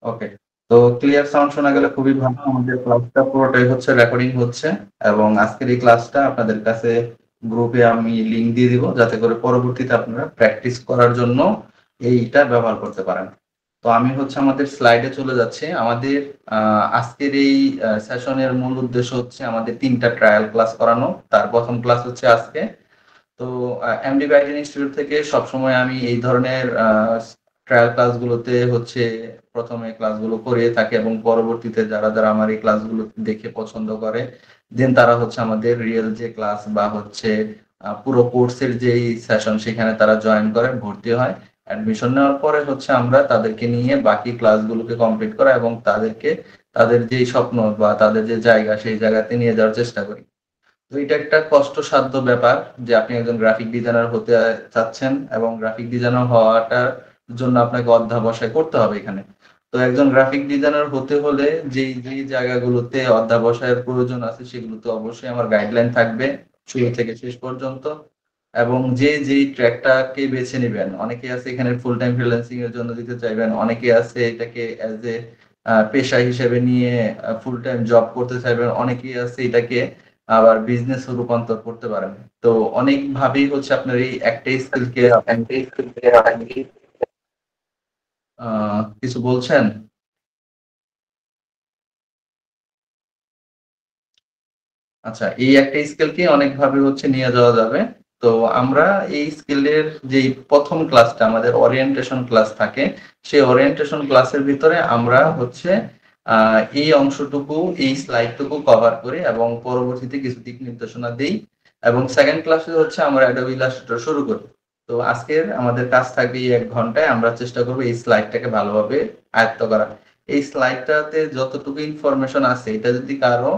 ওকে। তো clear sound শোনা গেলে খুবই ভালো। আমাদের ক্লাসটা পুরোটাই হচ্ছে রেকর্ডিং হচ্ছে এবং আজকের এই ক্লাসটা আপনাদের কাছে গ্রুপে আমি লিংক দিয়ে দিব যাতে করে পরবর্তীতে আপনারা প্র্যাকটিস করার জন্য এইটা ব্যবহার করতে পারেন। তো আমি হচ্ছে আমাদের স্লাইডে চলে যাচ্ছি। আমাদের আজকের এই সেশনের মূল উদ্দেশ্য হচ্ছে আমাদের ৩টা ট্রায়াল ক্লাস করানো। তার প্রথম ক্লাস হচ্ছে আজকে। তো এমডি ব্যাংকিং ইনস্টিটিউট থেকে সবসময় আমি এই ধরনের ট্রায়াল ক্লাসগুলোতে হচ্ছে প্রথমে ক্লাসগুলো করিয়ে থাকি এবং পরবর্তীতে যারা যারা আমার এই ক্লাসগুলো দেখে পছন্দ করে দেন তারা হচ্ছে আমাদের রিয়েল যে ক্লাস বা হচ্ছে পুরো কোর্সের যেই সেশন সেখানে তারা জয়েন করে ভর্তি হয়। অ্যাডমিশন নেওয়ার পরে হচ্ছে আমরা তাদেরকে নিয়ে বাকি ক্লাসগুলোকে কমপ্লিট করা এবং তাদেরকে তাদের যেই স্বপ্ন বা তাদের যে জায়গা সেই জায়গাতে নিয়ে যাওয়ার চেষ্টা করি। তো এটা একটা কষ্টসাধ্য ব্যাপার যে আপনি একজন গ্রাফিক ডিজাইনার হতে চাচ্ছেন এবং গ্রাফিক ডিজাইনার হওয়াটার জন্য আপনাকে অধ্যবসায় করতে হবে এখানে। তো একজন গ্রাফিক ডিজাইনার হতে হলে যেই জায়গাগুলোতে অধ্যবসায়ের প্রয়োজন আছে সেগুলোতে অবশ্যই আমার গাইডলাইন থাকবে শুরু থেকে শেষ পর্যন্ত। এবং যেই ট্র্যাকটাকে বেছে নিবেন, অনেকে আছে এখানে ফুল টাইম ফ্রিল্যান্সিং এর জন্য দিতে চাইবেন, অনেকে আছে এটাকে অ্যাজ এ পেশা হিসেবে নিয়ে ফুল টাইম জব করতে চাইবেন, অনেকেই আছে এটাকে আবার বিজনেস রূপান্তর করতে পারেন। তো অনেক ভাবেই হচ্ছে আপনার এই একটাই স্কিলকে কিছু বলছেন? আচ্ছা, এই একটা স্কেলকে অনেকভাবে হচ্ছে নিয়ে যাওয়া যাবে। তো আমরা এই স্কেলের যেই প্রথম ক্লাসটা আমাদের ওরিয়েন্টেশন ক্লাস থাকে, সেই ওরিয়েন্টেশন ক্লাসের ভিতরে আমরা হচ্ছে এই অংশটুকু এই স্লাইডটুকু কভার করি এবং পরবর্তীতে কিছু দিক নির্দেশনা দিই এবং সেকেন্ড ক্লাসে হচ্ছে আমরা অ্যাডোবি ইলাস্ট্রেটর শুরু করি। তো আজকের আমাদের কাজ থাকবে এই ১ ঘন্টায় আমরা চেষ্টা করব এই স্লাইডটাকে ভালোভাবে আয়ত্ত করা। এই স্লাইডটাতে যতটুকু ইনফরমেশন আছে এটা যদি কারো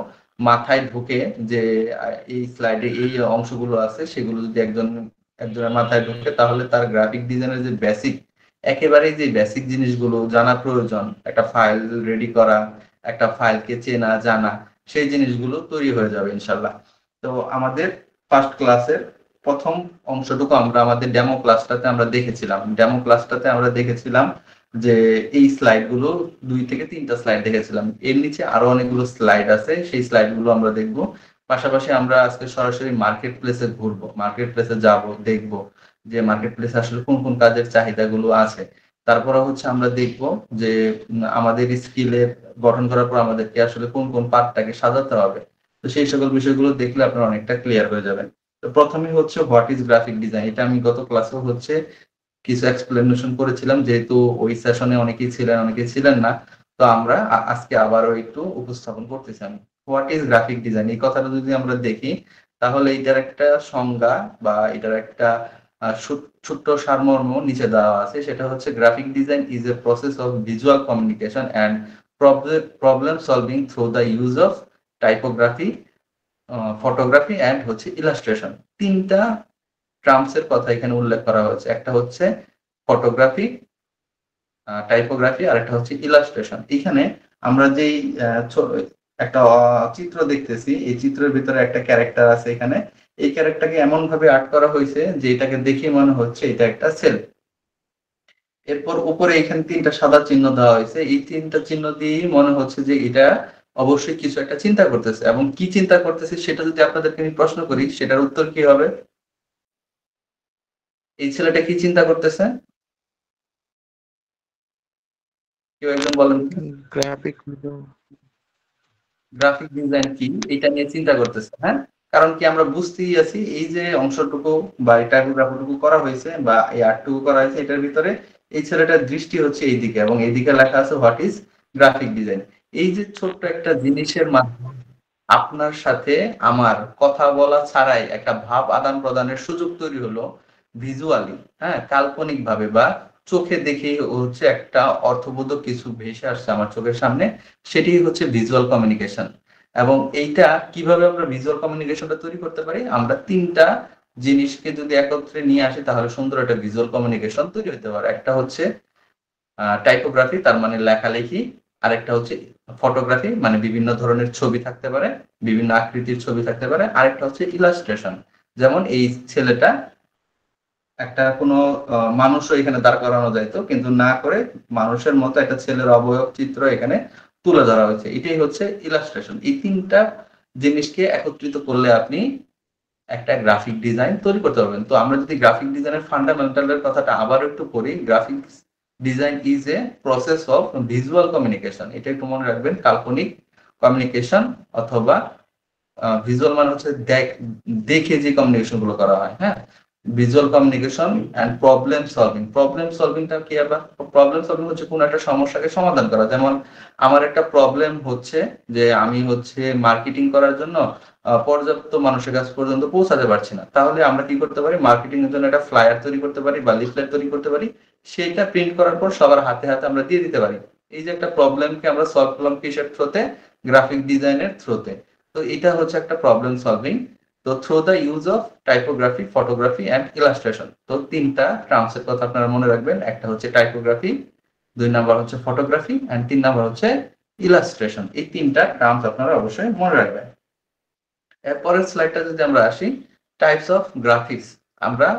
মাথায় ঢুকে যে এই স্লাইডে এই অংশগুলো আছে সেগুলো যদি একজনের মাথায় ঢুকে তাহলে তার গ্রাফিক ডিজাইনের যে বেসিক একেবারেই যে বেসিক জিনিসগুলো জানা প্রয়োজন, একটা ফাইল রেডি করা, একটা ফাইলকে চেনা জানা, সেই জিনিসগুলো তৈরি হয়ে যাবে ইনশাল্লাহ। তো আমাদের ফার্স্ট ক্লাসের প্রথম অংশটুকু আমরা আমাদের ডেমো ক্লাসটাতে আমরা দেখেছিলাম যে এই স্লাইড গুলো ২ থেকে ৩টা স্লাইড দেখেছিলাম। এর নিচে আরো অনেকগুলো স্লাইড আছে, সেই স্লাইড গুলো আমরা দেখব। পাশাপাশি আমরা আজকে সরাসরি মার্কেট প্লেসে ঘুরবো, মার্কেট প্লেসে যাব, দেখব যে মার্কেট প্লেসে আসলে কোন কোন কাজের চাহিদাগুলো আছে। তারপরে হচ্ছে আমরা দেখব যে আমাদের স্কিলের গঠন করার পর আমাদেরকে আসলে কোন কোন পার্টটাকে সাজাতে হবে। তো সেই সকল বিষয়গুলো দেখলে আপনারা অনেকটা ক্লিয়ার হয়ে যাবেন। তো প্রথমে হচ্ছে হোয়াট ইজ গ্রাফিক ডিজাইন, এটা আমি গত ক্লাসেও হচ্ছে কিছু এক্সপ্লেনেশন করেছিলাম, যেহেতু ওই সেশনে অনেকেই ছিলেন অনেকেই ছিলেন না। তো আমরা আজকে আবারও একটু উপস্থাপন করতেছি আমি। হোয়াট ইজ গ্রাফিক ডিজাইন এই কথাটা যদি আমরা দেখি তাহলে এটার একটা সংজ্ঞা বা এটার একটা ছোট্ট সারমর্ম নিচে দেওয়া আছে, সেটা হচ্ছে graphic design is a process of visual communication and problem solving through the use of typography, photography and হচ্ছে ইলাস্ট্রেশন। ৩টা টার্মস এর কথা এখানে উল্লেখ করা হয়েছে। একটা হচ্ছে ফটোগ্রাফি, টাইপোগ্রাফি আর একটা হচ্ছে ইলাস্ট্রেশন। এখানে আমরা যেই একটা চিত্র দেখতেছি, এই চিত্রের ভিতরে একটা ক্যারেক্টার আছে এখানে। এই ক্যারেক্টারকে এমন ভাবে আর্ট করা হয়েছে যে এটাকে দেখে মনে হচ্ছে এটা একটা ছেলে। এরপর উপরে এখানে ৩টা সাদা চিহ্ন দেওয়া হয়েছে, এই ৩টা চিহ্ন দিয়েই মনে হচ্ছে যে এটা অবশ্যই কিছু একটা চিন্তা করতেছে এবং কি চিন্তা করতেছে সেটা যদি আপনাদেরকে আমি প্রশ্ন করি সেটার উত্তর কি হবে? এই ছেলেটা কি চিন্তা করতেছে? কেউ একজন বলেন। গ্রাফিক গ্রাফিক ডিজাইন কি এটা নিয়ে চিন্তা করতেছে, হ্যাঁ? কারণ কি আমরা বুঝতেই আছি এই যে অংশটুকু বা এই টাইপোগ্রাফিটুকু করা হয়েছে বা এই আর্টটুকু করা হয়েছে এটার ভিতরে এই ছেলেটার দৃষ্টি হচ্ছে এইদিকে এবং এইদিকে লেখা আছে হোয়াট ইজ গ্রাফিক ডিজাইন। এই যে ছোট্ট একটা জিনিসের মাধ্যমে আপনার সাথে আমার কথা বলা ছাড়াই একটা ভাব আদান প্রদানের সুযোগ তৈরি হলো ভিজুয়ালি, হ্যাঁ, কাল্পনিক ভাবে বা চোখে দেখেই হচ্ছে একটা অর্থবোধক কিছু ভেসে আসছে আমার চোখের সামনে, সেটি হচ্ছে ভিজুয়াল কমিউনিকেশন। এবং এইটা কিভাবে আমরা ভিজুয়াল কমিউনিকেশনটা তৈরি করতে পারি, আমরা ৩টা জিনিসকে যদি একত্রে নিয়ে আসি তাহলে সুন্দর একটা ভিজুয়াল কমিউনিকেশন তৈরি হতে পারে। একটা হচ্ছে টাইপোগ্রাফি, তার মানে লেখালেখি। আরেকটা হচ্ছে ফটোগ্রাফি, মানে বিভিন্ন ধরনের ছবি থাকতে পারে, বিভিন্ন আকৃতির ছবি থাকতে পারে। আরেকটা হচ্ছে ইলাস্ট্রেশন, যেমন এই ছেলেটা একটা কোনো মানুষও এখানে দাঁড় করানো যাইতো, কিন্তু না করে মানুষের মতো একটা ছেলের অবয়ব চিত্র এখানে তুলে ধরা হয়েছে। এটাই হচ্ছে ইলাস্ট্রেশন। এই তিনটা জিনিসকে একত্রিত করলে আপনি একটা গ্রাফিক ডিজাইন তৈরি করতে পারবেন। তো আমরা যদি গ্রাফিক ডিজাইনের ফান্ডামেন্টালের কথাটা আবার একটু পড়ি, graphics design is a process of visual communication. এটা একটু মনে রাখবেন, কাল্পনিক কমিউনিকেশন অথবা ভিজুয়াল মানে হচ্ছে দেখে যে কমিউনিকেশন গুলো করা হয়, হ্যাঁ, visual communication and problem solving. Problem সলভিংটা কি? আবার প্রবলেম সলভিং হচ্ছে কোন একটা সমস্যাকে সমাধান করা। যেমন আমার একটা প্রবলেম হচ্ছে যে আমি হচ্ছে মার্কেটিং করার জন্য পর্যাপ্ত মানুষের কাছ পর্যন্ত পৌঁছাতে পারছি না। তাহলে আমরা কি করতে পারি? মার্কেটিং এর জন্য একটা ফ্লায়ার তৈরি করতে পারি বা লিফলেট তৈরি করতে পারি। সেইটা প্রিন্ট করার পর সবার হাতে হাতে আমরা দিয়ে দিতে পারি। এই যে একটা প্রবলেমকে আমরা সলভ করলাম কিসের থ্রুতে? গ্রাফিক ডিজাইনের থ্রুতে। তো এটা হচ্ছে একটা প্রবলেম সলভিং। তো through the use of typography, photography and illustration. তো তিনটা টার্মস এর কথা আপনারা মনে রাখবেন। একটা হচ্ছে টাইপোগ্রাফি, 2 নাম্বার হচ্ছে ফটোগ্রাফি এন্ড 3 নাম্বার হচ্ছে ইলাস্ট্রেশন। এই তিনটা টার্মস আপনারা অবশ্যই মনে রাখবেন। এরপরের স্লাইডটা যদি আমরা আসি, টাইপস অফ গ্রাফিক্স। আমরা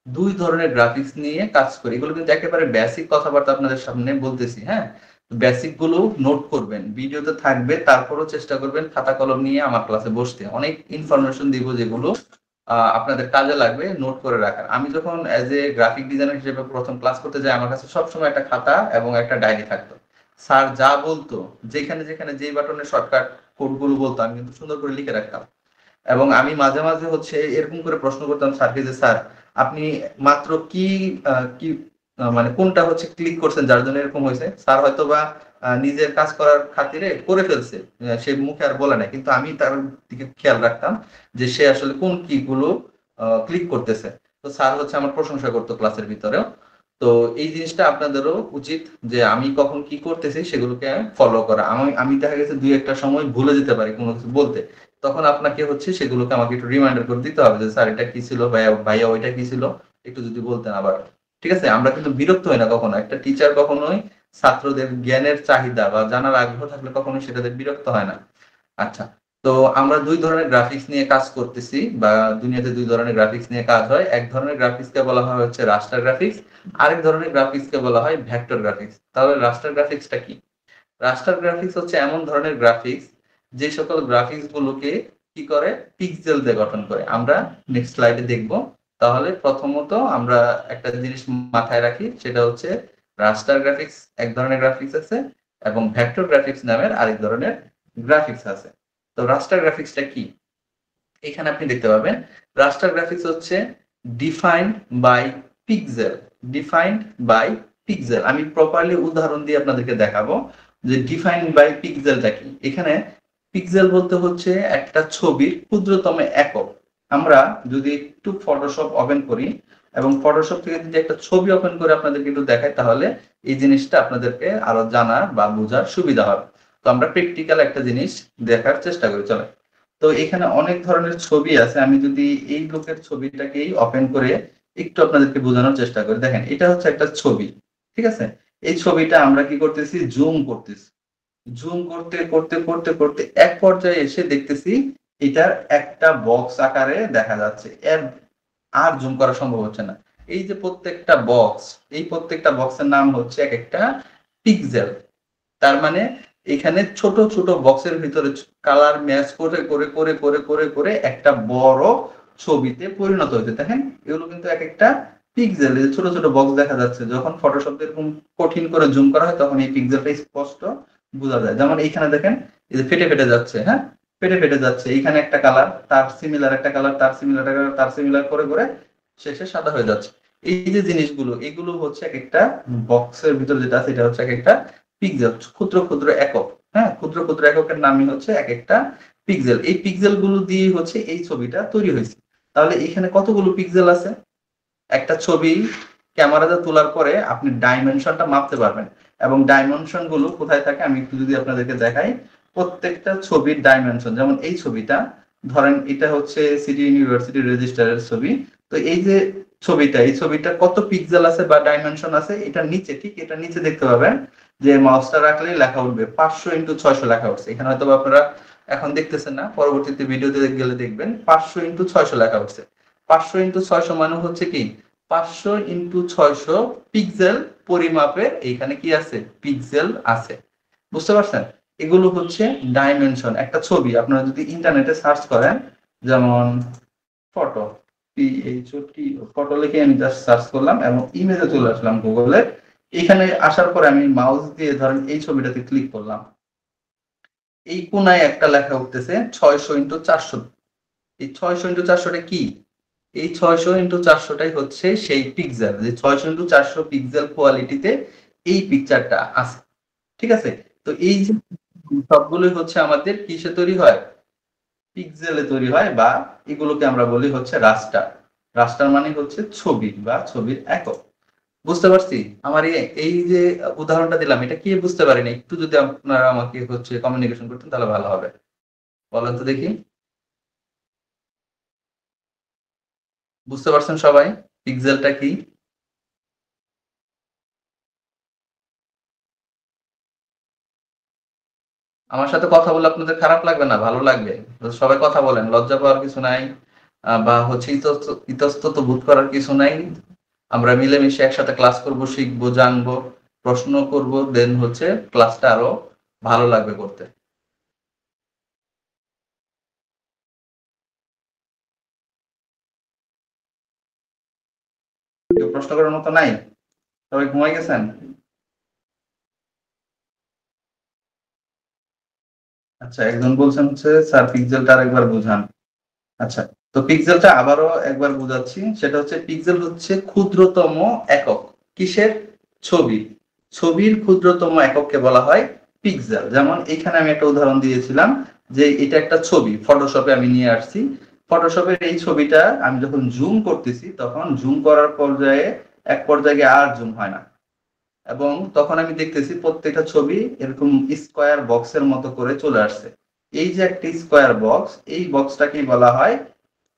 দুই ধরনের গ্রাফিক্স নিয়ে কাজ করি। এগুলো কিন্তু একেবারে বেসিক কথাবার্তা আপনাদের সামনে বলতেছি, হ্যাঁ। বেসিক গুলো নোট করবেন, ভিডিওতে থাকবে, তারপরও চেষ্টা করবেন খাতা কলম নিয়ে আমার ক্লাসে বসতে। অনেক ইনফরমেশন দিব যেগুলো আপনাদের কাজে লাগবে নোট করে রাখার। আমি যখন এজ এ গ্রাফিক ডিজাইনার হিসেবে প্রথম ক্লাস করতে যাই, আমার কাছে সবসময় একটা খাতা এবং একটা ডায়েরি থাকতো। স্যার যা বলতো, যেখানে যেখানে যেই বাটনের শর্টকাট কোড গুলো বলতো, আমি কিন্তু সুন্দর করে লিখে রাখতাম। এবং আমি মাঝে মাঝে হচ্ছে এরকম করে প্রশ্ন করতাম স্যারকে যে স্যার আপনি মাত্র কি কি মানে কোনটা হচ্ছে ক্লিক করছেন যার জন্য এরকম হয়েছে? স্যার হয়তো বা নিজের কাজ করার খাতিরে করে ফেলছে, সে মুখে আর বলে না, কিন্তু আমি তার দিকে খেয়াল রাখতাম যে সে আসলে কোন কি গুলো ক্লিক করতেছে। তো স্যার হচ্ছে আমার প্রশংসা করতো ক্লাসের ভিতরেও। তো এই জিনিসটা আপনাদেরও উচিত যে আমি কখন কি করতেছি সেগুলোকে ফলো করা। আমি আমি দেখা গেছে দুই একটা সময় ভুলে যেতে পারি কোনো কিছু বলতে, তখন আপনাকে হচ্ছে সেগুলোকে আমাকে একটু রিমাইন্ডার করে দিতে হবে যে স্যার এটা কি ছিল, ভাইয়া ভাইয়া ওইটা কি ছিল, একটু যদি বলতেন আবার। ঠিক আছে, আমরা কিন্তু বিরক্ত হই না কখনো। একটা টিচার কখনোই ছাত্রদের জ্ঞানের চাহিদা বা জানার আগ্রহ থাকলে কখনোই সেটাতে বিরক্ত হয় না। আচ্ছা, তো আমরা দুই ধরনের গ্রাফিক্স নিয়ে কাজ করতেছি, বা দুনিয়াতে দুই ধরনের গ্রাফিক্স নিয়ে কাজ হয়। এক ধরনের গ্রাফিক্সকে বলা হয় হচ্ছে রাস্টার গ্রাফিক্স, আরেক ধরনের গ্রাফিক্সকে বলা হয় ভেক্টর গ্রাফিক্স। তাহলে রাস্টার গ্রাফিক্সটা কি? রাস্টার গ্রাফিক্স হচ্ছে এমন ধরনের গ্রাফিক্স যে সকল গ্রাফিক্স গুলোকে কি করে? পিক্সেল দিয়ে গঠন করে। আমরা নেক্সট স্লাইডে দেখব। তাহলে প্রথমত আমরা একটা জিনিস মাথায় রাখি, সেটা হচ্ছে রাস্টার গ্রাফিক্স এক ধরনের গ্রাফিক্স আছে এবং ভেক্টর গ্রাফিক্স নামের আরেক ধরনের গ্রাফিক্স আছে। তো রাস্টার গ্রাফিক্সটা কি? এখানে আপনি দেখতে পাবেন রাস্টার গ্রাফিক্স হচ্ছে defined by pixel. Defined by pixel, আমি প্রপারলি উদাহরণ দিয়ে আপনাদেরকে দেখাবো যে ডিফাইন্ড বাই পিক্সেলটা কি। এখানে পিক্সেল বলতে হচ্ছে একটা ছবির ক্ষুদ্রতম একক। আমরা যদি একটু ফটোশপ ওপেন করি এবং ফটোশপ থেকে যদি একটা ছবি ওপেন করে আপনাদেরকে একটু দেখাই, তাহলে এই জিনিসটা আপনাদেরকে আরো জানার বা বোঝার সুবিধা হবে। তো আমরা প্র্যাকটিক্যাল একটা জিনিস দেখার চেষ্টা করি, চলে। তো এখানে অনেক ধরনের ছবি আছে। আমি যদি এই লোকের ছবিটাকেই ওপেন করে একটু আপনাদেরকে বোঝানোর চেষ্টা করি, দেখেন এটা হচ্ছে একটা ছবি, ঠিক আছে। এই ছবিটা আমরা কি করতেছি? জুম করতেছি। জুম করতে করতে করতে করতে এক পর্যায়ে এসে দেখতেছি এটার একটা বক্স আকারে দেখা যাচ্ছে, এর আর জুম করা সম্ভব হচ্ছে না। এই যে প্রত্যেকটা বক্স, এই প্রত্যেকটা বক্সের নাম হচ্ছে এক একটা পিক্সেল। তার মানে এখানে ছোট ছোট বক্সের ভিতরে কালার ম্যাচ করে করে করে করে করে করে একটা বড় ছবিতে পরিণত হয়েছে। দেখেন এগুলো কিন্তু এক একটা পিক্সেল, ছোট ছোট বক্স দেখা যাচ্ছে। যখন ফটোশপ এরকম কঠিন করে জুম করা হয় তখন এই পিক্সেলটা স্পষ্ট বোঝা যায়। যেমন এইখানে দেখেন এই যে ফেটে ফেটে যাচ্ছে, হ্যাঁ, ফেটে ফেটে যাচ্ছে। এইখানে একটা কালার, তার সিমিলার একটা কালার, তার সিমিলার একটা কালার, তার সিমিলার করে করে শেষে সাদা হয়ে যাচ্ছে। এই যে জিনিসগুলো, এগুলো হচ্ছে এক একটা বক্সের ভিতরে যেটা আছে এটা হচ্ছে এক একটা পিক্সেল, ক্ষুদ্র ক্ষুদ্র একক। হ্যাঁ, ক্ষুদ্র ক্ষুদ্র এককের নামই হচ্ছে এক একটা পিক্সেল। এই পিক্সেল গুলো দিয়ে হচ্ছে এই ছবিটা তৈরি হয়েছে। তাহলে এখানে কতগুলো পিক্সেল আছে? একটা ছবি ক্যামেরাতে তোলার পরে আপনি ডাইমেনশনটা মাপতে পারবেন, এবং ডাইমেনশন গুলো কোথায় থাকে আমি একটু যদি আপনাদেরকে দেখাই। প্রত্যেকটা ছবির ডাইমেনশন, যেমন এই ছবিটা ধরেন এটা হচ্ছে সিটি ইউনিভার্সিটি রেজিস্টারের ছবি। তো এই যে ছবিটা, এই ছবিটা কত পিক্সেল আছে বা ডাইমেনশন আছে, এটা নিচে, ঠিক এটা নিচে দেখতে পাবেন যে মাউসটা রাখলেই লেখা উঠবে 500x600 লেখা উঠছে। এখানে হয়তো আপনারা এখন দেখতেছেন না, পরবর্তীতে ভিডিওতে গেলে দেখবেন 500x600 লেখা উঠছে। 500x600 মানে হচ্ছে কি 500 ইন্টু 600 পিক্সেল পরিমাপের এইখানে কি আছে, পিক্সেল আছে। বুঝতে পারছেন? এগুলো হচ্ছে ডাইমেনশন। একটা ছবি আপনারা যদি ইন্টারনেটে সার্চ করেন, যেমন ফটো, PHOT, ফটো লিখে আমি জাস্ট সার্চ করলাম এবং ইমেজে চলে আসলাম গুগলে। এখানে আসার পরে আমি মাউস দিয়ে ধরেন এই ছবিটাতে ক্লিক করলাম, এই কোনায় একটা লেখা উঠতেছে 600 ইন্টু 400। এই 600 ইন্টু 400টা কি? এই 600 ইন্টু 400টাই হচ্ছে সেই পিক্সেল, যে 600 ইন্টু 400 পিক্সেল কোয়ালিটিতে এই পিকচারটা আছে। ঠিক আছে? তো এই যে সবগুলোই হচ্ছে আমাদের কিসে তৈরি হয়, পিক্সেলে তৈরি হয়, বা এগুলোকে আমরা বলি হচ্ছে রাস্টার। রাস্টার মানে হচ্ছে ছবি বা ছবির একক। বুঝতে পারছি? আমার এই যে উদাহরণটা দিলাম, এটা কি বুঝতে পারিনি, একটু যদি আপনারা আমাকে হচ্ছে কমিউনিকেশন করতেন তাহলে ভালো হবে। বলেন তো দেখি, বুঝতে পারছেন সবাই পিক্সেলটা কি? আমার সাথে কথা বলে আপনাদের খারাপ লাগবে না, ভালো লাগবে। তো সবাই কথা বলেন, লজ্জা পাওয়ার কিছু নাই, বা হচ্ছে ইতস্তত বোধ করার কিছু নাই। আমরা মিলেমিশে একসাথে ক্লাস করব, শিখবো, জানবো, প্রশ্ন করব, দেন হচ্ছে ক্লাসটা আরো ভালো লাগবে করতে। কেউ প্রশ্ন করার মতো নাই? সবাই ঘুমাই গেছেন? আচ্ছা, একজন বলছেন হচ্ছে স্যার পিক্সেলটা আরেকবার বুঝান। আচ্ছা, তো পিক্সেলটা আবারও একবার বুঝাচ্ছি। সেটা হচ্ছে পিক্সেল হচ্ছে ক্ষুদ্রতম একক। কিসের? ছবি। ছবির ক্ষুদ্রতম একককে বলা হয় পিক্সেল। যেমন এখানে আমি একটা উদাহরণ দিয়েছিলাম যে এটা একটা ছবি, ফটোশপে আমি নিয়ে আসছি। ফটোশপের এই ছবিটা আমি যখন জুম করতেছি তখন জুম করার পর্যায়ে এক পর্যায়ে আর জুম হয় না, এবং তখন আমি দেখতেছি প্রত্যেকটা ছবি এরকম স্কোয়ার বক্সের মতো করে চলে আসছে। এই যে একটা স্কোয়ার বক্স, এই বক্সটাকেই বলা হয়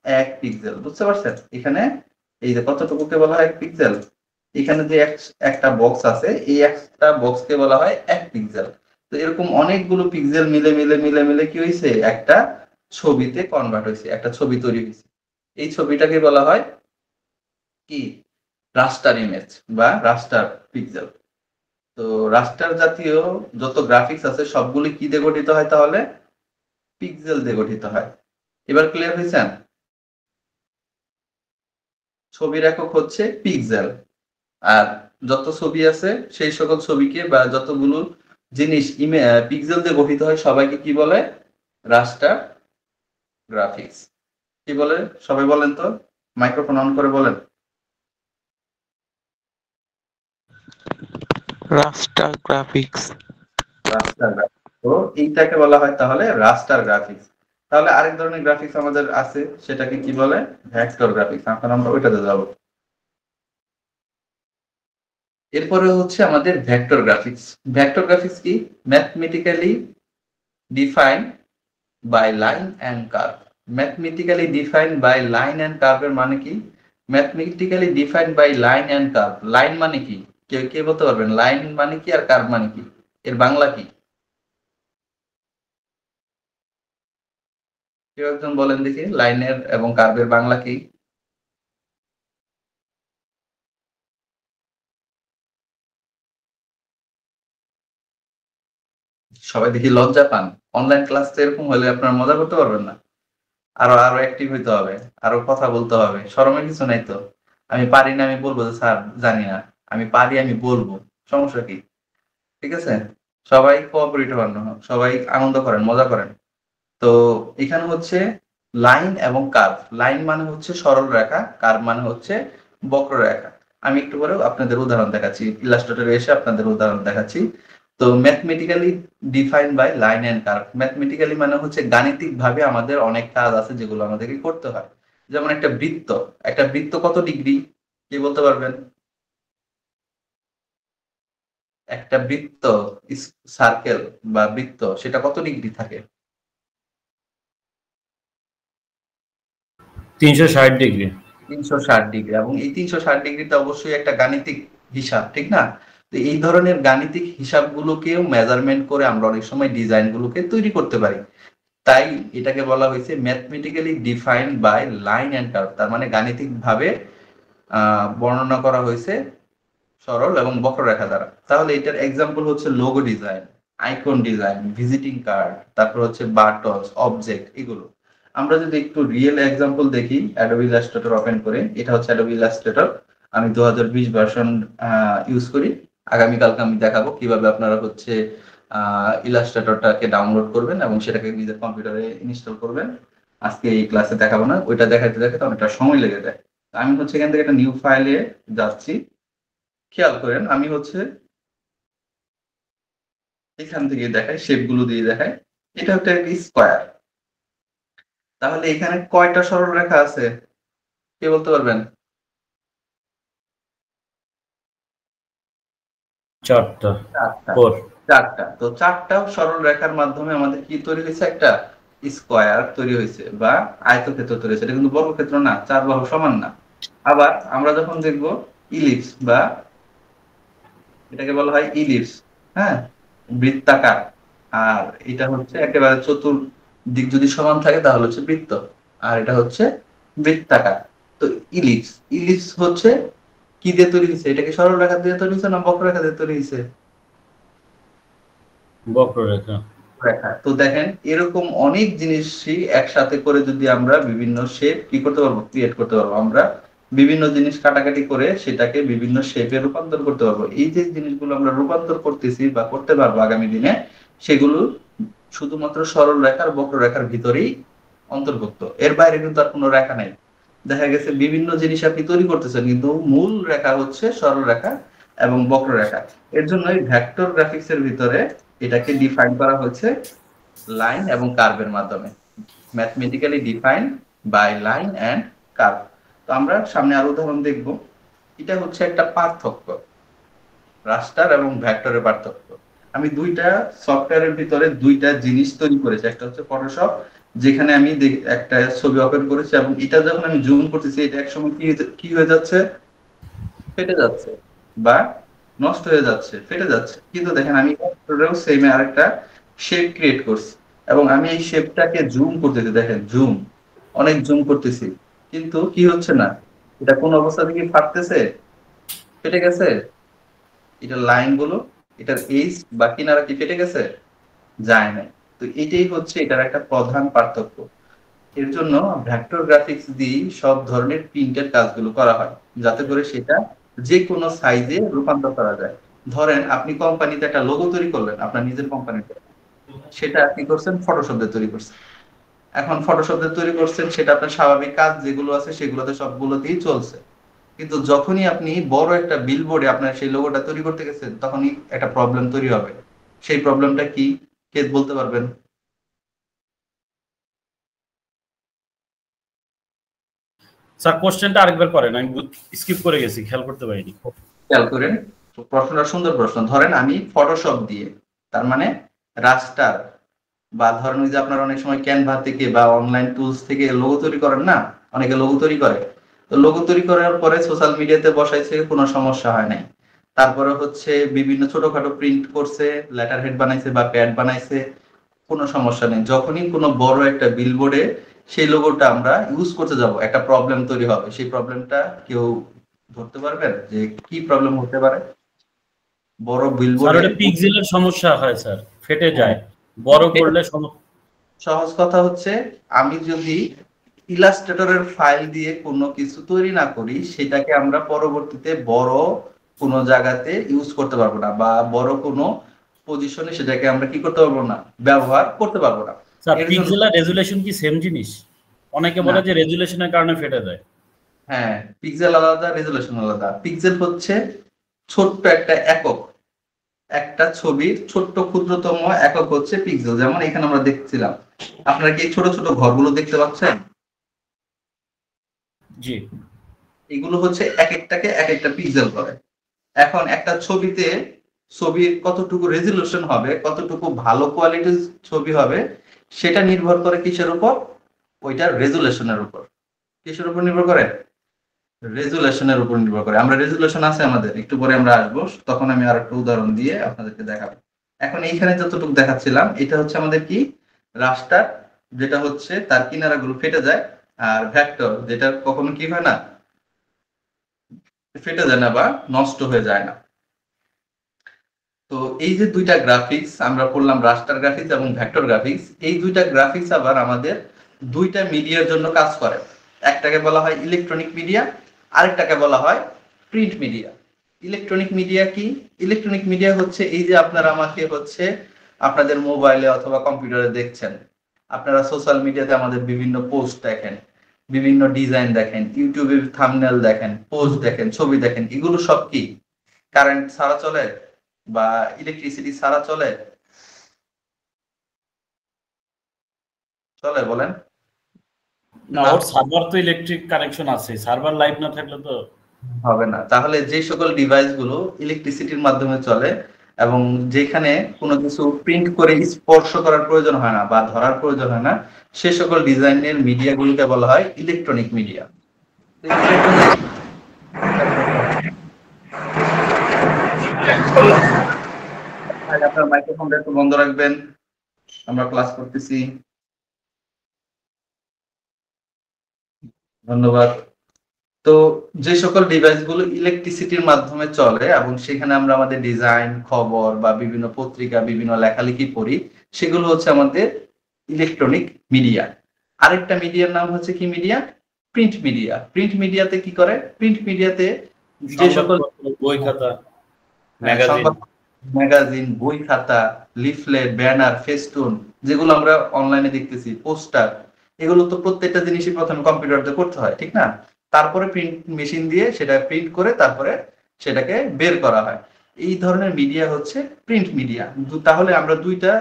এক পিক্সেল। বুঝতে পারছেন? এখানে এই যে কতটুকুকে বলা হয় এক পিক্সেল, এখানে যে একটা বক্স আছে, এই একটা বক্সকে বলা হয় এক পিক্সেল। তো এরকম অনেকগুলো পিক্সেল মিলে মিলে মিলে মিলে কি হয়েছে, একটা ছবিতে কনভার্ট হয়েছে, একটা ছবি তৈরি হয়েছে। এই ছবিটাকে বলা হয় কি, রাস্টার ইমেজ বা রাস্টার পিক্সেল। তো রাস্টার জাতীয় যত গ্রাফিক্স আছে সবগুলি কি দিয়ে গঠিত হয় তাহলে? পিক্সেল দিয়ে গঠিত হয়। এবার ক্লিয়ার হয়েছেন? ছবির একক হচ্ছে পিক্সেল। আর যত ছবি আছে সেই সকল ছবিকে বা যতগুলো জিনিস পিক্সেল দিয়ে গঠিত হয় সবাইকে কি বলে? Raster graphics. কি বলে সবাই বলেন তো, মাইক্রোফোন অন করে বলেন। Raster graphics. Raster graphics. তো এইটাকে বলা হয় তাহলে রাস্টার গ্রাফিক্স। তাহলে আরেক ধরনের গ্রাফিক্স আমাদের আছে, সেটাকে কি বলে? Vector graphics. এখন আমরা ওইটাতে যাব। এরপরে হচ্ছে আমাদের ভেক্টর গ্রাফিক্স। ভেক্টর গ্রাফিক্স কি? Mathematically define by line and curve. Mathematically defined by line and কার্ভের মানে কি? Mathematically defined by line and curve, line মানে কি? কেউ কে বলতে পারবেন লাইন মানে কি আর কার্ভ মানে কি? এর বাংলা কি? কেউ একজন বলেন দেখি, লাইনের এবং কার্ভের বাংলা কি? সবাই দেখি লজ্জা পান। অনলাইন ক্লাস তো এরকম হলে আপনারা মজা করতে পারবেন না। আরো আরো অ্যাক্টিভ হইতে হবে, আরো কথা বলতে হবে। শরমের কিছু নাই তো। আমি পারি না আমি বলবো যে স্যার জানি না। আমি পারি আমি বলবো, সমস্যা কি? ঠিক আছে? সবাই কোঅপারেটিভ হন, সবাই আনন্দ করেন, মজা করেন। তো এখানে হচ্ছে লাইন এবং কার্ভ। লাইন মানে হচ্ছে সরল রেখা, কার্ভ মানে হচ্ছে বক্ররেখা। আমি একটু পরে আপনাদের উদাহরণ দেখাচ্ছি, ইলাস্ট্রেটরে এসে আপনাদের উদাহরণ দেখাচ্ছি। তো mathematically define by line and curve. Mathematically মানে হচ্ছে গাণিতিক ভাবে আমাদের অনেক কাজ আছে যেগুলো আমাদেরকে করতে হয়। যেমন একটা বৃত্ত, একটা বৃত্ত কত ডিগ্রি, কি বলতে পারবেন? একটা বৃত্ত, সার্কেল বা বৃত্ত, সেটা কত ডিগ্রি থাকে? 360 ডিগ্রি। 360 ডিগ্রি। এবং এই 360 ডিগ্রিতে অবশ্যই একটা গাণিতিক হিসাব, ঠিক না? তো এই ধরনের গাণিতিক হিসাবগুলোকেও মেজারমেন্ট করে আমরা অনেক সময় ডিজাইন গুলোকে তৈরি করতে পারি। তাই এটাকে বলা হয়েছে mathematically defined by line and curve. তার মানে গাণিতিক ভাবে বর্ণনা করা হয়েছে সরল এবং বক্ররেখা দ্বারা। তাহলে এটার এক্সাম্পল হচ্ছে logo design, icon design, visiting card, তারপর হচ্ছে বাটনস, অবজেক্ট, এগুলো। আমরা যদি একটু রিয়েল এক্সাম্পল দেখি অ্যাডোবি ইলাস্ট্রেটর ওপেন করে, এটা হচ্ছে অ্যাডোবি ইলাস্ট্রেটর, আমি 2020 ভার্সন ইউজ করি। আগামীকালকে আমি দেখাবো কিভাবে আপনারা হচ্ছে ইলাস্ট্রেটরটাকে ডাউনলোড করবেন এবং সেটাকে নিজের কম্পিউটারে ইনস্টল করবেন। আজকে এই ক্লাসে দেখাবো না, ওইটা দেখাতে দেখাতে অনেকটা সময় লেগে যায়। আমি হচ্ছে এখান থেকে একটা নিউ ফাইলে যাচ্ছি। খেয়াল করেন আমি হচ্ছে এখান থেকে দেখাই, শেপ গুলো দিয়ে দেখাই। এটা হচ্ছে একটা স্কোয়ার। তাহলে এখানে কয়টা সরল রেখা আছে কে বলতে পারবেন? চারটা। চারটা। ফোর। চারটা। তো চারটা সরল রেখার মাধ্যমে আমাদের কি তৈরি হয়েছে? একটা স্কোয়ার তৈরি হয়েছে বা আয়তক্ষেত্র তৈরি হয়েছে। এটা কিন্তু বর্গক্ষেত্র না, চার বাহু সমান না। আবার আমরা যখন দেখব ইলিপস বা এটাকে বলা হয় ইলিপস, হ্যাঁ, বৃত্তাকার। আর এটা হচ্ছে একেবারে চতুর্দিক যদি সমান থাকে তাহলে হচ্ছে বৃত্ত, আর এটা হচ্ছে বৃত্তাকার। তো ইলিপস, ইলিপস হচ্ছে কি দিয়ে তৈরি হয়েছে? এটা কি সরল রেখা দিয়ে তৈরি হয়েছে না বক্ররেখা দিয়ে তৈরি হয়েছে? বক্ররেখা। রেখা। তো দেখেন এরকম অনেক জিনিসই একসাথে করে যদি আমরা বিভিন্ন শেপ কি করতে পারবো, ক্রিয়েট করতে পারবো। আমরা বিভিন্ন জিনিস কাটাকাটি করে সেটাকে বিভিন্ন শেপে রূপান্তর করতে পারবো। এই যে জিনিসগুলো আমরা রূপান্তর করতেছি বা করতে পারবো আগামী দিনে, সেগুলো শুধুমাত্র সরল রেখার বক্ররেখার ভিতরেই অন্তর্ভুক্ত। এর বাইরে কিন্তু আর কোনো রেখা নাই। দেখা গেছে বিভিন্ন জিনিস আপনি তৈরি করতেছেন কিন্তু মূল রেখা হচ্ছে সরল রেখা এবং বক্ররেখা। এর জন্য ভেক্টর গ্রাফিক্স এর ভিতরে এটাকে ডিফাইন করা হয়েছে লাইন এবং কার্ভের মাধ্যমে, mathematically defined by line and curve. তো আমরা সামনে আরো উদাহরণ দেখব। এটা হচ্ছে একটা পার্থক্য, রাস্টার এবং ভেক্টরের পার্থক্য। আমি দুইটা সফটওয়্যারের ভিতরে দুইটা জিনিস তৈরি করেছি। একটা হচ্ছে ফটোশপ, যেখানে আমি একটা ছবি ওপেন করেছি এবং এটা যখন আমি জুম করতেছি এটা একসময় কি হয়ে যাচ্ছে, ফেটে যাচ্ছে বা নষ্ট হয়ে যাচ্ছে, ফেটে যাচ্ছে। কিন্তু দেখেন আমি সেম আরেকটা শেপ ক্রিয়েট করছি এবং আমি এই শেপটাকে জুম করতেছি, দেখেন জুম, অনেক জুম করতেছি, কিন্তু কি হচ্ছে না, এটা কোন অবস্থা থেকে ফাটতেছে, ফেটে গেছে? এটা লাইন গুলো, এটার এইজ বা কিনারা কি ফেটে গেছে? যায় না। তো এটাই হচ্ছে এটার একটা প্রধান পার্থক্য। এর জন্য ভেক্টর গ্রাফিক্স দিয়ে সব ধরনের প্রিন্টের কাজগুলো করা হয়, যাতে করে সেটা যে কোনো সাইজে রূপান্তর করা যায়। ধরেন আপনি কোম্পানিতে একটা লোগো তৈরি করলেন, আপনার নিজের কোম্পানিতে, সেটা কি করছেন? ফটোশপ দিয়ে তৈরি করছেন। এখন ফটোশপ দিয়ে তৈরি করছেন, সেটা আপনার স্বাভাবিক কাজ যেগুলো আছে সেগুলোতে সবগুলোতেই চলছে। কিন্তু যখনই আপনি বড় একটা বিলবোর্ডে আপনার সেই লোগোটা তৈরি করতে গেছেন, তখনই একটা প্রবলেম তৈরি হবে। সেই প্রবলেমটা কি, কে বলতে পারবেন? স্যার কোশ্চেনটা আরেকবার করেন, আমি স্কিপ করে গেছি, খেয়াল করতে পারিনি। খেয়াল করেন, প্রশ্নটা সুন্দর প্রশ্ন। ধরেন আমি ফটোশপ দিয়ে, তার মানে রাস্টার বা ধরেন যে আপনারা অনেক সময় ক্যানভা থেকে বা অনলাইন টুলস থেকে লোগো তৈরি করেন না, অনেকে লোগো তৈরি করে। তো লোগো তৈরি করার পরে সোশ্যাল মিডিয়াতে বসাইছে, কোনো সমস্যা হয় নাই। তারপরে হচ্ছে বিভিন্ন ছোটখাটো প্রিন্ট করছে, লেটার হেড বানাইছে বা প্যাড বানাইছে, কোনো সমস্যা নেই। যখনই কোনো বড় একটা বিলবোর্ডে সেই লোগোটা আমরা ইউজ করতে যাব, একটা প্রবলেম তৈরি হবে। সেই প্রবলেমটা কেউ ধরতে পারবেন যে কি প্রবলেম হতে পারে? বড় স্যার বিলবোর্ডে ওটা পিক্সেলের সমস্যা হয় স্যার, ফেটে হ্যাঁ, যায় বড় করলে সমস্যা। সহজ কথা হচ্ছে আমি যদি ইলাস্ট্রেটরের ফাইল দিয়ে কোনো কিছু তৈরি না করি, সেটাকে আমরা পরবর্তীতে বড় কোনো জায়গাতে ইউজ করতে পারবো না বা বড় কোনো পজিশনে সেটাকে আমরা কি করতে পারবো না, ব্যবহার করতে পারবো না। স্যার এর জন্য পিক্সেল আর রেজুলেশন কি সেম জিনিস? অনেকে না, বলে যে রেজুলেশনের কারণে ফেটে যায়। হ্যাঁ, পিক্সেল আলাদা, রেজুলেশন আলাদা। পিক্সেল হচ্ছে ছোট্ট একটা একক, একটা ছবির ছোট্ট ক্ষুদ্রতম একক হচ্ছে পিক্সেল। যেমন এখানে আমরা দেখছিলাম, আপনারা কি ছোট ছোট ঘরগুলো দেখতে পাচ্ছেন? জি। এগুলো হচ্ছে এক একটাকে এক একটা পিক্সেল করে। এখন একটা ছবিতে ছবির কতটুকু রেজুলেশন হবে, কতটুকু ভালো কোয়ালিটির ছবি হবে, সেটা নির্ভর করে কিসের উপর? ওইটার রেজুলেশনের উপর। কিসের উপর নির্ভর করে? রেজুলেশনের উপর নির্ভর করে। আমরা রেজুলেশন আছে আমাদের, একটু পরে আমরা আসবো, তখন আমি আর একটা উদাহরণ দিয়ে আপনাদেরকে দেখাবো। এখন এইখানে যতটুকু দেখাচ্ছিলাম এটা হচ্ছে আমাদের কি, রাস্টার, যেটা হচ্ছে তার কিনারাগুলো ফেটে যায়। আর ভেক্টর, যেটা কখনো কি হয় না, ফেটে যায় না বা নষ্ট হয়ে যায় না। তো এই যে দুইটা গ্রাফিক্স আমরা পড়লাম, রাস্টার গ্রাফিক্স এবং ভেক্টর গ্রাফিক্স, এই দুইটা গ্রাফিক্স আবার আমাদের দুইটা মিডিয়ার জন্য কাজ করে। একটাকে বলা হয় ইলেকট্রনিক মিডিয়া, আরেকটাকে বলা হয় প্রিন্ট মিডিয়া। ইলেকট্রনিক মিডিয়া কি? ইলেকট্রনিক মিডিয়া হচ্ছে এই যে আপনারা আমাকে হচ্ছে আপনাদের মোবাইলে অথবা কম্পিউটারে দেখছেন, আপনারা সোশ্যাল মিডিয়াতে আমাদের বিভিন্ন পোস্ট দেখেন, বিভিন্ন ডিজাইন দেখেন, ইউটিউবে থাম্বনেল দেখেন, পোস্ট দেখেন, ছবি দেখেন, এগুলো সব কি কারেন্ট ছাড়া চলে বা ইলেকট্রিসিটি ছাড়া চলে? চলে বলেন? না, ওর সার্ভার তো ইলেকট্রিক কানেকশন আছে, সার্ভার লাইভ না থাকলে তো হবে না। তাহলে যে সকল ডিভাইস গুলো ইলেকট্রিসিটির মাধ্যমে চলে এবং যেখানে কোনো কিছু প্রিন্ট করে স্পর্শ করার প্রয়োজন হয় না বা ধরার প্রয়োজন হয় না, সে সকল ডিজাইনের মিডিয়া গুলোকে বলা হয় ইলেকট্রনিক মিডিয়া। আপনার মাইক্রোফোনটা একটু বন্ধ রাখবেন, আমরা ক্লাস করতেছি। ধন্যবাদ। তো যে সকল ডিভাইস গুলো ইলেকট্রিসিটির মাধ্যমে চলে এবং সেখানে আমরা আমাদের ডিজাইন, খবর বা বিভিন্ন পত্রিকা, বিভিন্ন লেখালেখি পড়ি, সেগুলো হচ্ছে আমাদের ইলেকট্রনিক মিডিয়া। আরেকটা মিডিয়ার নাম হচ্ছে কি মিডিয়া? Print media. প্রিন্ট মিডিয়াতে কি করে? প্রিন্ট মিডিয়াতে যে সকল বই খাতা, ম্যাগাজিন, ম্যাগাজিন, বই খাতা, লিফলেট, ব্যানার, ফেস্টুন, যেগুলো আমরা অনলাইনে দেখতেছি, পোস্টার, এগুলো তো প্রত্যেকটা জিনিসই প্রথমে কম্পিউটারে করতে হয়, ঠিক না? তারপরে প্রিন্ট মেশিন দিয়ে সেটা প্রিন্ট করে তারপরে সেটাকে বের করা হয়। এই ধরনের মিডিয়া হচ্ছে প্রিন্ট মিডিয়া। তাহলে আমরা দুইটা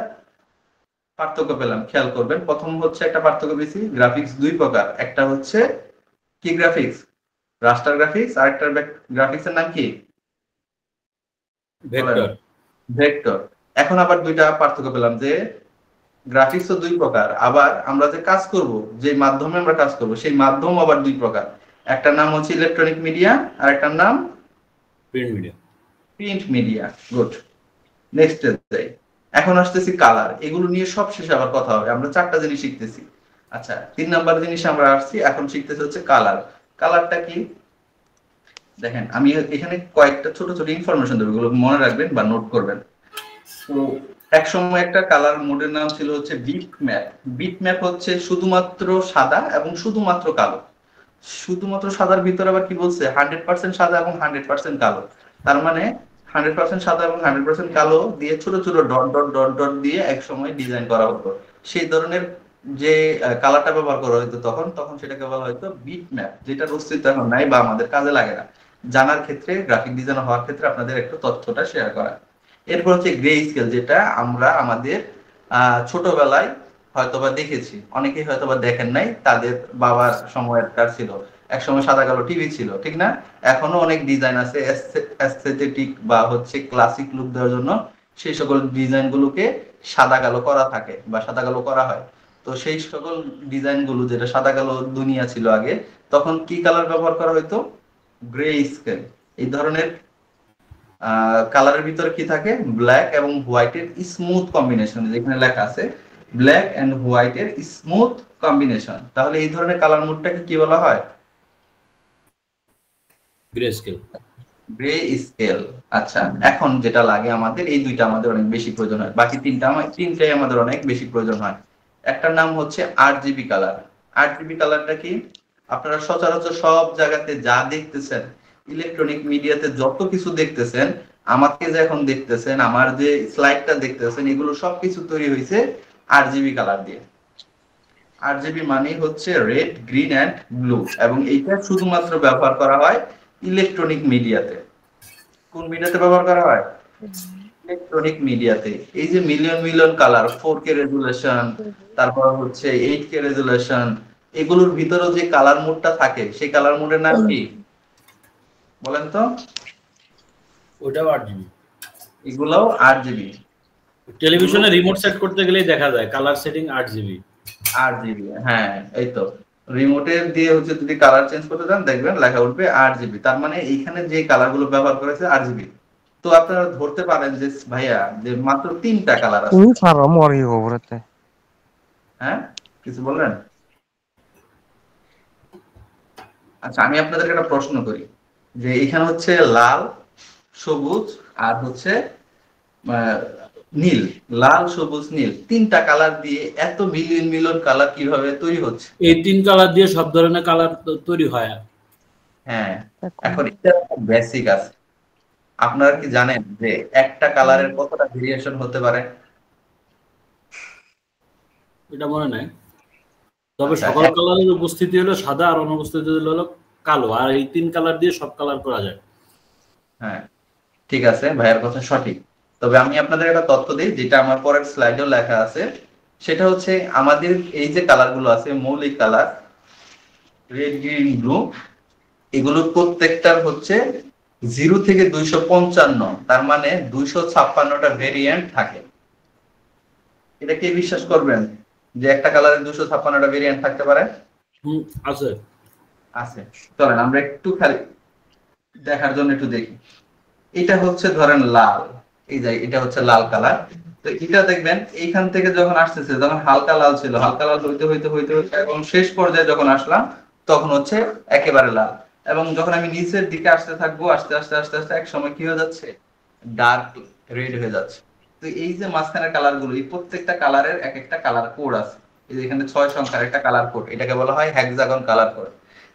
পার্থক্য পেলাম, খেয়াল করবেন। প্রথম হচ্ছে একটা পার্থক্য পেয়েছি, গ্রাফিক্স দুই প্রকার। একটা হচ্ছে কি গ্রাফিক্স? Raster graphics. আর একটা গ্রাফিক্স এর নাম কি? ভেক্টর। ভেক্টর। এখন আবার দুইটা পার্থক্য পেলাম যে গ্রাফিক্স তো দুই প্রকার, আবার আমরা যে কাজ করব, যে মাধ্যমে আমরা কাজ করব, সেই মাধ্যম আবার দুই প্রকার। একটা নাম হচ্ছে ইলেকট্রনিক মিডিয়া আর একটা নাম print media. Print media. Good, next যাই। এখন আসতেছি কালার। এগুলো নিয়ে সব শেষে আবার কথা হবে, আমরা চারটা জিনিস শিখতেছি। আচ্ছা, 3 নাম্বার জিনিস আমরা আসছি, এখন শিখতেছি হচ্ছে কালার। কালারটা কি? দেখেন, আমি এখানে কয়েকটা ছোট ছোট ইনফরমেশন দেবো, এগুলো মনে রাখবেন বা নোট করবেন। তো এক সময় একটা কালার মোডের নাম ছিল হচ্ছে বিট ম্যাপ। বিট ম্যাপ হচ্ছে শুধুমাত্র সাদা এবং শুধুমাত্র কালো। শুধুমাত্র সাদার ভিতরে আবার কি বলছে? 100% সাদা এবং 100% কালো। তার মানে 100% সাদা এবং 100% কালো দিয়ে ছোট ছোট ডট ডট ডট ডট দিয়ে এক সময় ডিজাইন করা হতো। সেই ধরনের যে কালারটা ব্যবহার করা হতো তখন তখন সেটাকে বলা হতো বিট ম্যাপ, যেটার অস্তিত্ব এখন নাই বা আমাদের কাজে লাগে না। জানার ক্ষেত্রে, গ্রাফিক ডিজাইনার হওয়ার ক্ষেত্রে আপনাদের একটু তথ্যটা শেয়ার করা। এরপর হচ্ছে গ্রে স্কেল, যেটা আমরা আমাদের ছোটবেলায় হয়তোবা দেখেছি, অনেকেই হয়তোবা দেখেন নাই, তাদের বাবার সময়কার ছিল। এক সময় সাদা কালো টিভি ছিল, ঠিক না? এখনো অনেক ডিজাইন আছে অ্যাস্থেটিক বা হচ্ছে ক্লাসিক লুক দেওয়ার জন্য সেই সকল ডিজাইন গুলোকে সাদা কালো করা থাকে বা সাদা কালো করা হয়। তো সেই সকল ডিজাইন গুলো, যেটা সাদা কালো দুনিয়া ছিল আগে, তখন কি কালার ব্যবহার করা হতো? Grey scale. এই ধরনের কালারের ভিতরে কি থাকে? ব্ল্যাক এবং হোয়াইটের স্মুথ কম্বিনেশন, যেখানে লেখা আছে ব্ল্যাক এন্ড হোয়াইটের স্মুথ কম্বিনেশন। তাহলে এই ধরনের কালার মোডটাকে কি বলা হয়? Grey scale. Grey scale. আচ্ছা, এখন যেটা লাগে আমাদের, এই দুইটা আমাদের অনেক বেশি প্রয়োজন হয়, বাকি তিনটাই আমাদের অনেক বেশি প্রয়োজন হয়। একটার নাম হচ্ছে আরজিবি কালার। আরজিবি কালারটা কি? আপনারা সচরাচর সব জায়গাতে যা দেখতেছেন, ইলেকট্রনিক মিডিয়াতে যত কিছু দেখতেছেন, আমাকে যে এখন দেখতেছেন, আমার যে স্লাইডটা দেখতেছেন, এগুলো সবকিছু তৈরি হয়েছে আরজিবি কালার দিয়ে। আরজিবি মানে হচ্ছে রেড, গ্রিন এন্ড ব্লু, এবং এইটা শুধুমাত্র ব্যবহার করা হয় ইলেকট্রনিক মিডিয়াতে। কোন মিডিয়াতে ব্যবহার করা হয়? ইলেকট্রনিক মিডিয়াতে। এই যে million million colour, 4K resolution, তারপর হচ্ছে 8K রেজুলেশন, এগুলোর ভিতরে যে কালার মোডটা থাকে, সেই কালার মোডের নাম কি বলেন তো? ওটাও 8 জিবি। এগুলোও 8 জিবি। টেলিভিশনে রিমোট সেট করতে গেলেই দেখা যায় কালার সেটিং 8 জিবি। 8 জিবি, হ্যাঁ, এই তো। রিমোটে দিয়ে হচ্ছে যদি কালার চেঞ্জ করতে চান, দেখবেন লেখা উঠবে 8 জিবি। তার মানে এইখানে যে কালার গুলো ব্যবহার করেছে 8 জিবি। তো আপনারা ধরতে পারেন যে ভাইয়া, যে মাত্র 3টা কালার আছে। হ্যাঁ, কিছু বললেন? আচ্ছা, আমি আপনাদেরকে একটা প্রশ্ন করি। যে এখানে হচ্ছে লাল, সবুজ আর হচ্ছে আহ, নীল। লাল, সবুজ, নীল, তিনটা কালার দিয়ে এত মিলিয়ন মিলিয়ন কালার কিভাবে তৈরি হচ্ছে? এই তিন কালার দিয়ে সব ধরনের কালার তৈরি হয়। হ্যাঁ, এখন এটা বেসিক আছে। আপনারা কি জানেন যে একটা কালারের কতটা ভেরিয়েশন হতে পারে? এটা মনে নাই, তবে আচ্ছা, সকল কালারের উপস্থিতি হলো সাদা আর অনুপস্থিতি হলো কালো, আর এই তিন কালার দিয়ে সব কালার করা যায়। হ্যাঁ, ঠিক আছে, ভাইয়ের কথা সঠিক। তবে আমি আপনাদের একটা তথ্য দিই, যেটা আমার পরের স্লাইডেও লেখা আছে। সেটা হচ্ছে আমাদের এই যে কালার গুলো আছে, মৌলিক কালার রেড, গ্রিন, ব্লু, এগুলোর প্রত্যেকটার হচ্ছে 0 থেকে 255, তার মানে 256টা ভেরিয়েন্ট থাকে। এটা কি বিশ্বাস করবেন যে একটা কালারের 256টা ভেরিয়েন্ট থাকতে পারে? হুম, আছে। আছে। চলেন আমরা একটু খালি দেখার জন্য একটু দেখি। এটা হচ্ছে ধরেন লাল, এই যে এটা হচ্ছে লাল কালার। তো এটা দেখবেন এইখান থেকে যখন আসতেছে, যখন হালকা লাল ছিল, হালকা লাল হইতে হইতে হইতে হইতে এবং শেষ পর্যায়ে যখন আসলাম তখন হচ্ছে একেবারে লাল। এবং যখন আমি নিচের দিকে আসতে থাকবো, আস্তে আস্তে আস্তে আস্তে এক সময় কি হয়ে যাচ্ছে, ডার্ক রেড হয়ে যাচ্ছে। তো এই যে মাঝখানের কালার গুলো, এই প্রত্যেকটা কালারের এক একটা কালার কোড আছে। এই যে এখানে 6 সংখ্যার একটা কালার কোড, এটাকে বলা হয় হেক্সাগন কালার কোড।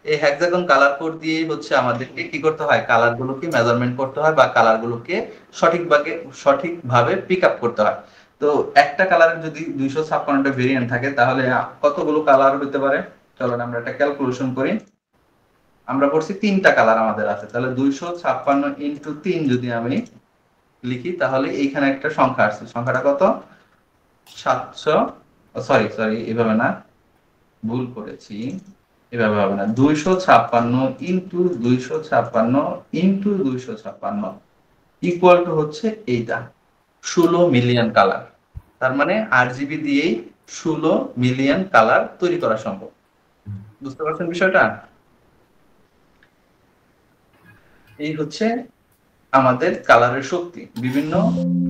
এই হেক্সাগন কালার কোড দিয়েই হচ্ছে আমাদেরকে কি করতে হয়, কালার গুলোকে মেজারমেন্ট করতে হয় বা কালার গুলোকে সঠিকভাবে পিক আপ করতে হয়। তো একটা কালারের যদি 256টা ভেরিয়েন্ট থাকে, তাহলে কতগুলো কালার হতে পারে? চলেন আমরা একটা ক্যালকুলেশন করি। আমরা করছি তিনটা কালার আমাদের আছে, তাহলে 256 ইন্টু 3 যদি আমি লিখি, তাহলে এইখানে একটা সংখ্যা আসছে। সংখ্যাটা কত? 700, সরি সরি, এভাবে না, ভুল করেছি, এভাবে হবে না। 256 ইন্টু 256 ইন্টু 256 ইকুয়াল টু হচ্ছে এইটা, 16 মিলিয়ন কালার। তার মানে RGB দিয়েই 16 মিলিয়ন কালার তৈরি করা সম্ভব। বুঝতে পারছেন বিষয়টা? এই হচ্ছে আমাদের কালারের শক্তি। বিভিন্ন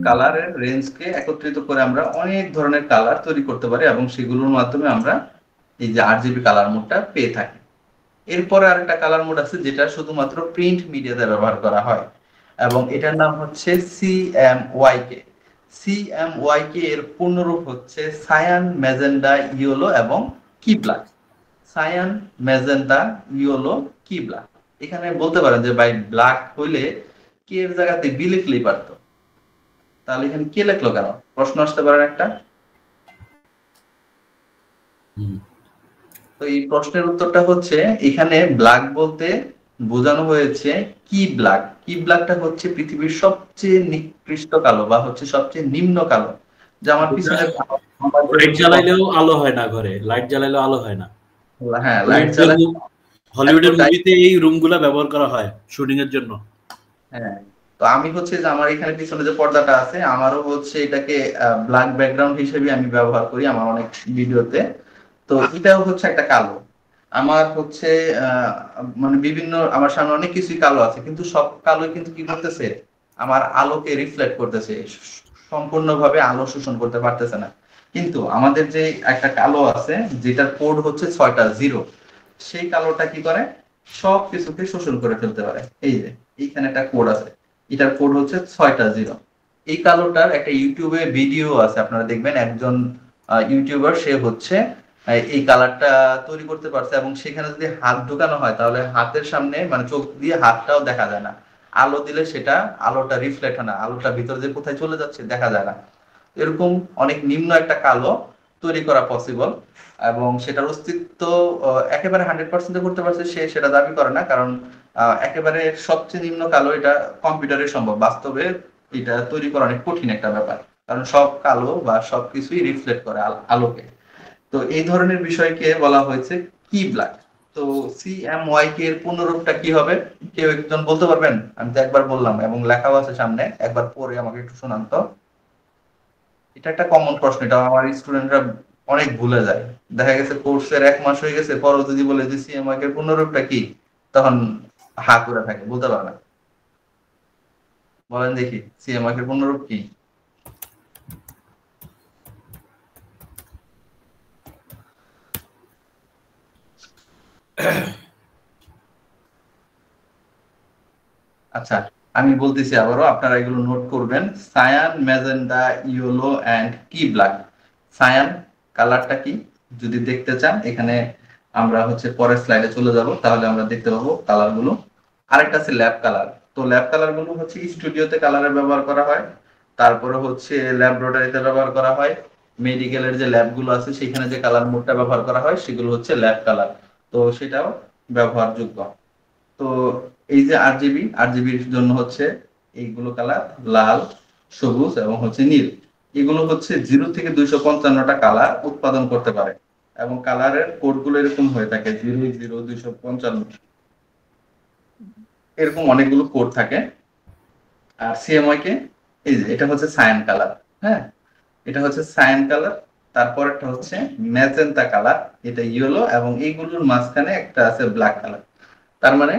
কালারের রেঞ্জকে একত্রিত করে আমরা অনেক ধরনের কালার তৈরি করতে পারি এবং সেগুলোর মাধ্যমে আমরা এই যে RGB কালার মোডটা পেয়ে থাকি। এরপরে আরেকটা কালার মোড আছে যেটা শুধুমাত্র প্রিন্ট মিডিয়াতে ব্যবহার করা হয়, এবং এটার নাম হচ্ছে CMYK। CMYK এর পূর্ণরূপ হচ্ছে সায়ান, ম্যাজেন্ডা, ইয়েলো এবং কি ব্ল্যাক। সায়ান, ম্যাজেন্টা, ইয়েলো, কি ব্ল্যাক। এখানে বলতে পারেন যে ভাই ব্ল্যাক হইলে কে এর জায়গাতে বি লিখলেই পারতো, তাহলে এখানে কে লিখলো কেন? প্রশ্ন আসতে পারে একটা। তো এই প্রশ্নের উত্তরটা হচ্ছে, এখানে ব্ল্যাক বলতে বোঝানো হয়েছে কি ব্ল্যাক। কি ব্ল্যাকটা হচ্ছে পৃথিবীর সবচেয়ে নিকৃষ্ট কালো বা হচ্ছে সবচেয়ে নিম্ন কালো। যে আমার পিছনে লাইট জ্বালাইলেও আলো হয় না, ঘরে লাইট জ্বালাইলেও আলো হয় না। হ্যাঁ, লাইট জ্বালায় হলিউডের মুভিতে এই রুমগুলা ব্যবহার করা হয় শুটিং এর জন্য। হ্যাঁ, তো আমি হচ্ছে যে আমার এখানে পিছনে যে পর্দাটা আছে, আমারও হচ্ছে এটাকে ব্ল্যাক ব্যাকগ্রাউন্ড হিসেবে আমি ব্যবহার করি আমার অনেক ভিডিওতে। তো এটাও হচ্ছে একটা কালো। আমার হচ্ছে আহ, মানে বিভিন্ন আমার সামনে অনেক কিছুই কালো আছে, কিন্তু সব কালো কিন্তু কি করতেছে, আমার আলোকে রিফ্লেক্ট করতেছে, সম্পূর্ণভাবে আলো শোষণ করতে পারতেছে না। কিন্তু আমাদের যে একটা কালো আছে যেটার কোড হচ্ছে 6টা জিরো, সেই কালোটা কি করে, সব কিছুকে শোষণ করে ফেলতে পারে। এই যে এইখানে একটা কোড আছে, এটার কোড হচ্ছে 6টা জিরো। এই কালোটার একটা ইউটিউবে ভিডিও আছে, আপনারা দেখবেন একজন ইউটিউবার, সে হচ্ছে এই কালারটা তৈরি করতে পারছে, এবং সেখানে যদি হাত ঢুকানো হয় তাহলে হাতের সামনে মানে চোখ দিয়ে হাতটাও দেখা যায় না। আলো দিলে সেটা, আলোটা রিফ্লেক্ট হয় না, আলোটা ভিতরে যে কোথায় চলে যাচ্ছে দেখা যায় না। এরকম অনেক নিম্ন একটা কালো তৈরি করা পসিবল, এবং সেটার অস্তিত্ব একেবারে 100% করতে পারছে সে সেটা দাবি করে না, কারণ একেবারে সবচেয়ে নিম্ন কালো এটা কম্পিউটারে সম্ভব, বাস্তবে এটা তৈরি করা অনেক কঠিন একটা ব্যাপার, কারণ সব কালো বা সবকিছুই রিফ্লেক্ট করে আলোকে। তো এই ধরনের বিষয়কে বলা হয়েছে কি ব্ল্যাক। তো CMYK এর পূর্ণরূপটা কি হবে, কেউ একজন বলতে পারবেন? আমি তো একবার বললাম এবং লেখাও আছে সামনে, একবার পড়ে আমাকে একটু শোনান তো। এটা একটা কমন প্রশ্ন, এটা আমার স্টুডেন্টরা অনেক ভুলে যায়। দেখা গেছে কোর্সের 1 মাস হয়ে গেছে, পরও যদি বলে যে CMYK এর পূর্ণরূপটা কি, তখন হা করে থাকে, বলতে পারে না। বলেন দেখি, CMYK এর পূর্ণরূপ কি? আচ্ছা, আমি বলতেছি আবারও, আপনারা এগুলো নোট করবেন। সায়ান, ম্যাজেন্টা, ইয়েলো অ্যান্ড কি ব্ল্যাক। সায়ান কালারটা কি যদি দেখতে চান, এখানে আমরা হচ্ছে পরের স্লাইডে চলে যাব, তাহলে আমরা দেখতে পাবো কালারগুলো। আরেকটা আছে ল্যাব কালার। তো ল্যাব কালার গুলো হচ্ছে স্টুডিওতে কালারে ব্যবহার করা হয়, তারপরে হচ্ছে ল্যাবরেটরিতে ব্যবহার করা হয়, মেডিকেলের যে ল্যাব গুলো আছে সেখানে যে কালার মোডটা ব্যবহার করা হয় সেগুলো হচ্ছে ল্যাব কালার। তো সেটাও ব্যবহারযোগ্য। তো এই যে আরজিবির জন্য হচ্ছে এইগুলো কালার লাল, সবুজ এবং হচ্ছে নীল। এগুলো হচ্ছে 0 থেকে 255টা কালার উৎপাদন করতে পারে, এবং কালারের কোড গুলো এরকম হয়ে থাকে 00, 255, এরকম অনেকগুলো কোড থাকে। আর সিএমওয়াই কে এই যে এটা হচ্ছে সায়ান কালার। হ্যাঁ, এটা হচ্ছে সায়ান কালার। তারপরটা হচ্ছে ম্যাজেন্টা কালার, এটা ইয়েলো, এবং এইগুলোর মাঝখানে একটা আছে ব্ল্যাক কালার। তার মানে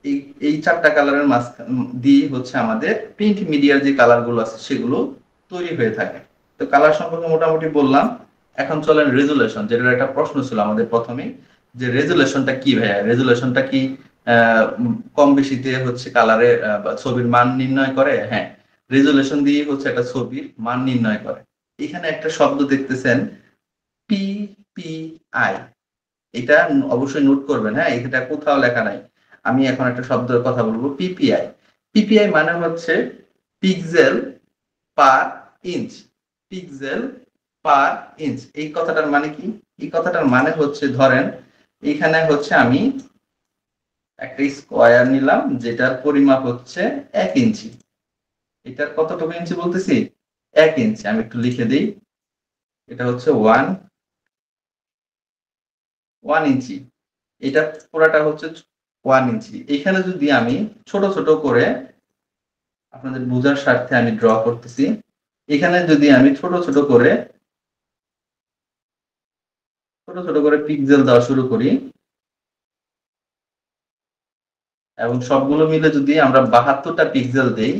এই এই 4টা কালারের মাঝখান দিয়ে হচ্ছে আমাদের প্রিন্ট মিডিয়ার যে কালার গুলো আছে সেগুলো তৈরি হয়ে থাকে। তো কালার সম্পর্কে মোটামুটি বললাম। এখন চলেন রেজুলেশন, যেটার একটা প্রশ্ন ছিল আমাদের প্রথমেই, যে রেজুলেশনটা কি ভাইয়া, রেজুলেশনটা কি কম বেশিতে হচ্ছে কালারে বা ছবির মান নির্ণয় করে? হ্যাঁ, রেজুলেশন দিয়ে হচ্ছে একটা ছবির মান নির্ণয় করে। এখানে একটা শব্দ দেখতেছেন পিপিআই, এটা অবশ্যই নোট করবেন। হ্যাঁ, এটা কোথাও লেখা নাই। আমি এখন একটা শব্দের কথা বলবো, পিপিআই। পিপিআই মানে হচ্ছে পিক্সেল পার ইঞ্চ। পিক্সেল পার ইঞ্চ, এই কথাটার মানে কি? এই কথাটার মানে হচ্ছে, ধরেন এখানে হচ্ছে আমি একটা স্কোয়ার নিলাম যেটার পরিমাপ হচ্ছে 1 ইঞ্চি। এটার কতটুকু ইঞ্চি বলতেছি? 1 ইঞ্চি। আমি একটু লিখে দিই, এটা হচ্ছে 1 ইঞ্চি। এটা পুরাটা হচ্ছে 1 ইঞ্চি। এখানে যদি আমি ছোট ছোট করে, আপনাদের বোঝার স্বার্থে আমি ড্র করতেছি, এখানে যদি আমি ছোট ছোট করে পিক্সেল দেওয়া শুরু করি, এবং সবগুলো মিলে যদি আমরা 72টা পিক্সেল দেই,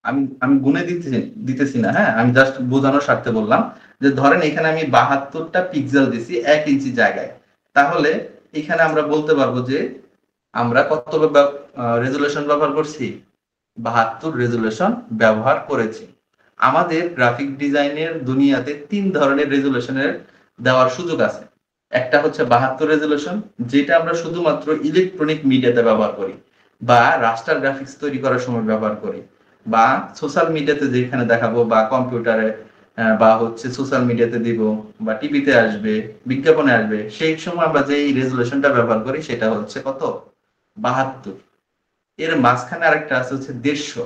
আমি আমি গুনে দিতেছি না। হ্যাঁ, আমি জাস্ট বোঝানোর স্বার্থে বললাম যে ধরেন এখানে আমি 72টা পিক্সেল দিছি 1 ইঞ্চি জায়গায়, তাহলে এখানে আমরা বলতে পারবো যে আমরা কত রেজুলেশন ব্যবহার করছি? 72 রেজুলেশন ব্যবহার করেছি। আমাদের গ্রাফিক ডিজাইনের দুনিয়াতে 3 ধরনের রেজুলেশনের দেওয়ার সুযোগ আছে। একটা হচ্ছে 72 রেজুলেশন, যেটা আমরা শুধুমাত্র ইলেকট্রনিক মিডিয়াতে ব্যবহার করি, বা রাস্টার গ্রাফিক্স তৈরি করার সময় ব্যবহার করি, বা সোশ্যাল মিডিয়াতে যেখানে দেখাবো, বা কম্পিউটারে বা হচ্ছে সোশ্যাল মিডিয়াতে দিব, বা টিভিতে আসবে, বিজ্ঞাপনে আসবে, সেই সময় আমরা যে রেজুলেশনটা ব্যবহার করি সেটা হচ্ছে কত? 72। এর মাঝখানে আরেকটা আছে হচ্ছে 150।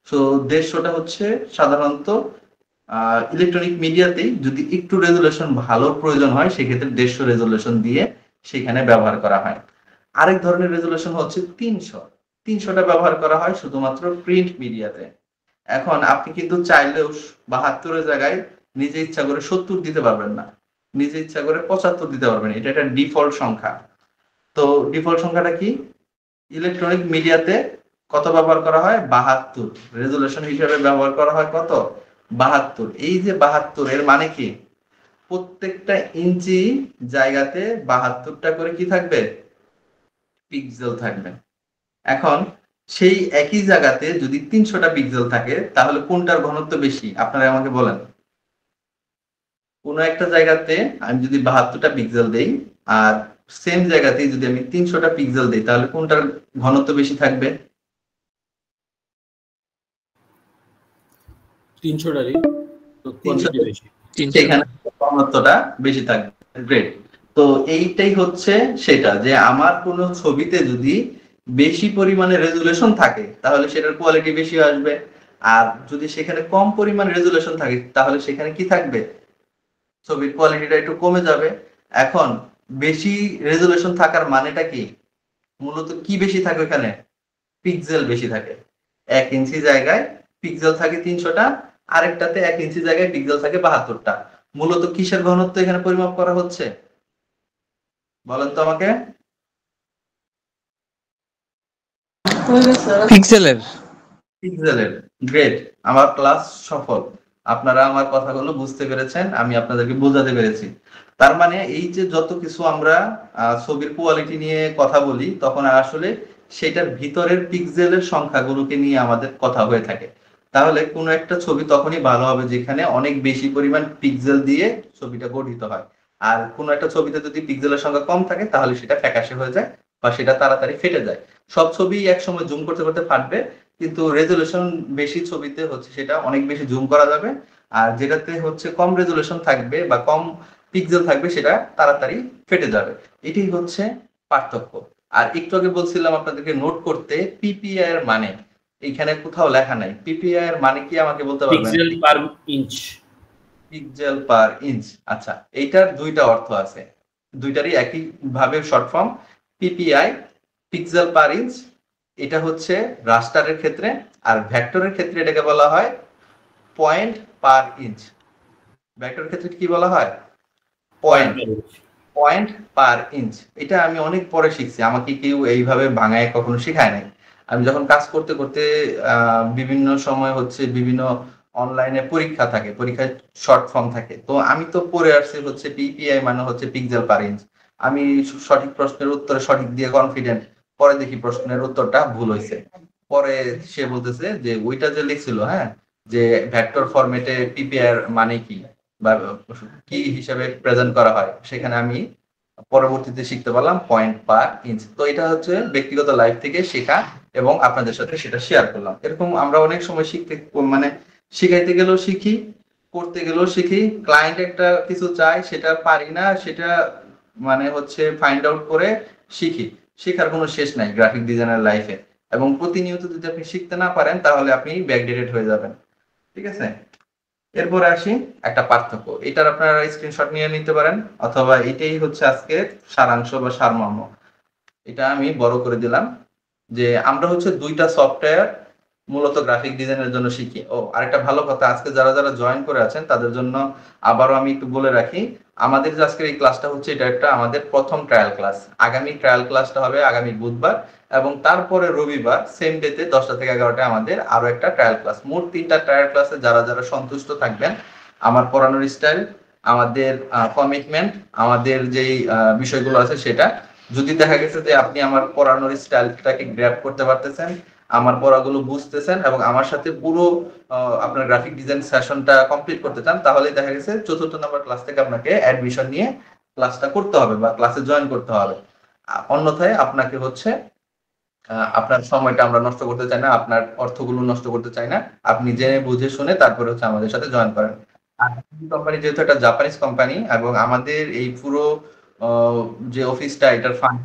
তো 150টা হচ্ছে সাধারণত ইলেকট্রনিক মিডিয়াতেই যদি একটু রেজুলেশন ভালো প্রয়োজন হয় সেক্ষেত্রে 150 রেজুলেশন দিয়ে সেখানে ব্যবহার করা হয়। আরেক ধরনের রেজুলেশন হচ্ছে 300। 300টা ব্যবহার করা হয় শুধুমাত্র প্রিন্ট মিডিয়াতে। এখন আপনি কিন্তু চাইলেও 72-এর জায়গায় নিজে ইচ্ছা করে 70 দিতে পারবেন না, নিজে ইচ্ছা করে 75 দিতে পারবেন। এটা একটা ডিফল্ট সংখ্যা। তো ডিফল্ট সংখ্যাটা কি? ইলেকট্রনিক মিডিয়াতে কত ব্যবহার করা হয়? 72 রেজুলেশন হিসেবে ব্যবহার করা হয় কত? 72। এই যে 72, এর মানে কি? প্রত্যেকটা ইঞ্চি জায়গাতে 72টা করে কি থাকবে? পিক্সেল থাকবে। এখন সেই একই জায়গাতে যদি 300টা পিক্সেল থাকে, তাহলে কোনটার ঘনত্ব বেশি আপনারা আমাকে বলেন। কোন একটা জায়গাতে আমি যদি 72টা পিক্সেল দেই, আর সেম জায়গাতে যদি আমি 300টা পিক্সেল দেই, তাহলে কোনটার ঘনত্ব বেশি থাকবে? 300টারই কোয়ান্টিটি বেশি, সেখানে ঘনত্বটা বেশি থাকবে। গ্রেট। তো এইটাই হচ্ছে সেটা, যে আমার কোন ছবিতে যদি বেশি পরিমাণে রেজুলেশন থাকে তাহলে সেটার কোয়ালিটি বেশি আসবে, আর যদি সেখানে কম পরিমাণ রেজুলেশন থাকে তাহলে সেখানে কি থাকবে? ছবির কোয়ালিটিটা একটু কমে যাবে। এখন বেশি রেজুলেশন থাকার মানেটা কি? মূলত কি বেশি থাকে এখানে? পিক্সেল বেশি থাকে। 1 ইঞ্চি জায়গায় পিক্সেল থাকে 300টা, আরেকটাতে 1 ইঞ্চি জায়গায় পিক্সেল থাকে 72টা। মূলত কিসের ঘনত্ব এখানে পরিমাপ করা হচ্ছে বলেন তো আমাকে? পিক্সেলের। পিক্সেলের। গ্রেট, আমার ক্লাস সফল। আপনারা আমার কথাগুলো বুঝতে পেরেছেন, আমি আপনাদেরকে বোঝাতে পেরেছি। তার মানে এই যে যত কিছু আমরা ছবির কোয়ালিটি নিয়ে কথা বলি, তখন আসলে সেটার ভিতরের পিক্সেলের সংখ্যাগুলোকে নিয়ে আমাদের কথা হয়ে থাকে। তাহলে কোনো একটা ছবি তখনই ভালো হবে যেখানে অনেক বেশি পরিমাণ পিক্সেল দিয়ে ছবিটা গঠিত হয়। আর কোনো একটা ছবিতে যদি পিক্সেলের সংখ্যা কম থাকে তাহলে সেটা ফ্যাকাশে হয়ে যায় বা সেটা তাড়াতাড়ি ফেটে যায়। সব ছবি একসময় জুম করতে করতে ফাটবে, কিন্তু রেজলিউশন বেশি ছবিতে হচ্ছে সেটা অনেক বেশি জুম করা যাবে। আর যেটাতে হচ্ছে কম রেজলিউশন থাকবে বা কম পিক্সেল থাকবে সেটা তাড়াতাড়ি ফেটে যাবে। এটাই হচ্ছে পার্থক্য। আর একটু আগে বলছিলাম আপনাদেরকে নোট করতে পিপিআই এর মানে, এইখানে কোথাও লেখা নাই। পিপিআই এর মানে কি আমাকে বলতে পারবেন? পিক্সেল পার ইঞ্চ। পিক্সেল পার ইঞ্চ। আচ্ছা, এইটার দুইটা অর্থ আছে, দুইটারই একই ভাবে শর্ট ফর্ম। পিপিআই পিক্সেল পার ইঞ্চ, এটা হচ্ছে রাস্টারের ক্ষেত্রে, আর ভেক্টরের ক্ষেত্রে এটাকে বলা হয় পয়েন্ট পার ইঞ্চ। ভেক্টরের ক্ষেত্রে কি বলা হয়? পয়েন্ট পয়েন্ট পার ইঞ্চ। এটা আমি অনেক পরে শিখছি, আমাকে কেউ এইভাবে ভাঙায় কখনো শেখায় নাই। আমি যখন কাজ করতে করতে বিভিন্ন সময় হচ্ছে বিভিন্ন অনলাইনে পরীক্ষা থাকে, পরীক্ষায় শর্ট ফর্ম থাকে, তো আমি তো পড়ে আসছি হচ্ছে পিপিআই মানে হচ্ছে পিক্সেল পার ইঞ্চ। আমি সঠিক প্রশ্নের উত্তরে সঠিক দিয়ে কনফিডেন্ট, পরে দেখি প্রশ্নের উত্তরটা ভুল হয়েছে। পরে সে বলতেছে যে ওইটা যে লিখছিল, হ্যাঁ, যে ভেক্টর ফরম্যাটে পিপিআই এর মানে কি বা কি হিসাবে প্রেজেন্ট করা হয়, সেখানে আমি পরবর্তীতে শিখতে পারলাম পয়েন্ট পার ইঞ্চ। তো এটা হচ্ছে ব্যক্তিগত লাইফ থেকে শেখা এবং আপনাদের সাথে সেটা শেয়ার করলাম। এরকম আমরা অনেক সময় শিখতে মানে শিখাইতে গেলেও শিখি, করতে গেলেও শিখি। ক্লায়েন্ট একটা কিছু চায়, সেটা পারি না, সেটা মানে হচ্ছে ফাইন্ড আউট করে শিখি। শেখার কোনো শেষ নাই গ্রাফিক ডিজাইনার লাইফে, এবং প্রতিনিয়ত যদি আপনি শিখতে না পারেন তাহলে আপনি ব্যাকডেটেড হয়ে যাবেন। ঠিক আছে, এরপরে আসি একটা পার্থক্য। এটার আপনারা স্ক্রিনশট নিয়ে নিতে পারেন, অথবা এটাই হচ্ছে আজকে সারাংশ বা সারমর্ম। এটা আমি বড় করে দিলাম যে আমরা হচ্ছে দুইটা সফটওয়্যার মূলত গ্রাফিক ডিজাইনের জন্য শিখি। ও আরেকটা ভালো কথা, আজকে যারা যারা জয়েন করে আছেন তাদের জন্য আবারও আমি একটু বলে রাখি, আমাদের যে আজকের এই ক্লাসটা হচ্ছে এটা একটা আমাদের প্রথম ট্রায়াল ক্লাস। আগামী ট্রায়াল ক্লাসটা হবে আগামী বুধবার, এবং তারপরে রবিবার সেম ডেতে 10টা থেকে 11টায় আমাদের আরো একটা ট্রায়াল ক্লাস। মোট 3টা ট্রায়াল ক্লাসে যারা যারা সন্তুষ্ট থাকবেন, আমার পড়ানোর স্টাইল, আমাদের কমিটমেন্ট, আমাদের যেই বিষয়গুলো আছে সেটা, যদি দেখা গেছে যে আপনি আমার পড়ানোর স্টাইলটাকে গ্র্যাব করতে পারতেছেন, আমার পড়াগুলো বুঝতেছেন এবং আমার সাথে পুরো আপনার গ্রাফিক ডিজাইন সেশনটা কমপ্লিট করতে চান, তাহলে দেখা গেছে 4র্থ নাম্বার ক্লাস থেকে আপনাকে অ্যাডমিশন নিয়ে ক্লাসটা করতে হবে বা ক্লাসে জয়েন করতে হবে। অন্যথায় আপনাকে হচ্ছে আপনার সময়টা আমরা নষ্ট করতে চাই না, আপনার অর্থগুলো নষ্ট করতে চাই না। আপনি জেনে বুঝে শুনে তারপরে হচ্ছে আমাদের সাথে জয়েন করেন। আর কোম্পানি যেহেতু একটা জাপানিজ কোম্পানি, এবং আমাদের এই পুরো যে অফিসটা, এটার ফান্ড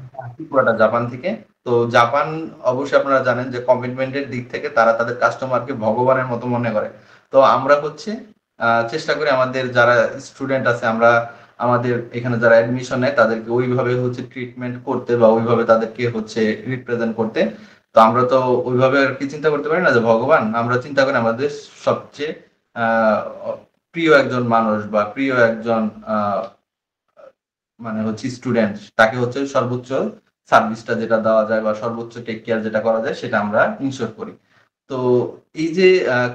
পুরোটা জাপান থেকে। তো জাপান অবশ্যই আপনারা জানেন যে কমিটমেন্টের দিক থেকে তারা তাদের কাস্টমারকে ভগবানের মতো মনে করে। তো আমরা হচ্ছে চেষ্টা করি আমাদের যারা স্টুডেন্ট আছে, আমরা আমাদের এখানে যারা অ্যাডমিশন নেয় তাদেরকে ওইভাবে হচ্ছে ট্রিটমেন্ট করতে বা ওইভাবে তাদেরকে হচ্ছে রিপ্রেজেন্ট করতে। তো আমরা তো ওইভাবে আর কি চিন্তা করতে পারি না যে ভগবান, আমরা চিন্তা করি আমাদের সবচেয়ে প্রিয় একজন মানুষ বা প্রিয় একজন মানে হচ্ছে স্টুডেন্ট, তাকে হচ্ছে সর্বোচ্চ সার্ভিসটা যেটা দেওয়া যায় বা সর্বোচ্চ টেক কেয়ার যেটা করা যায় সেটা আমরা ইনশিওর করি। তো এই যে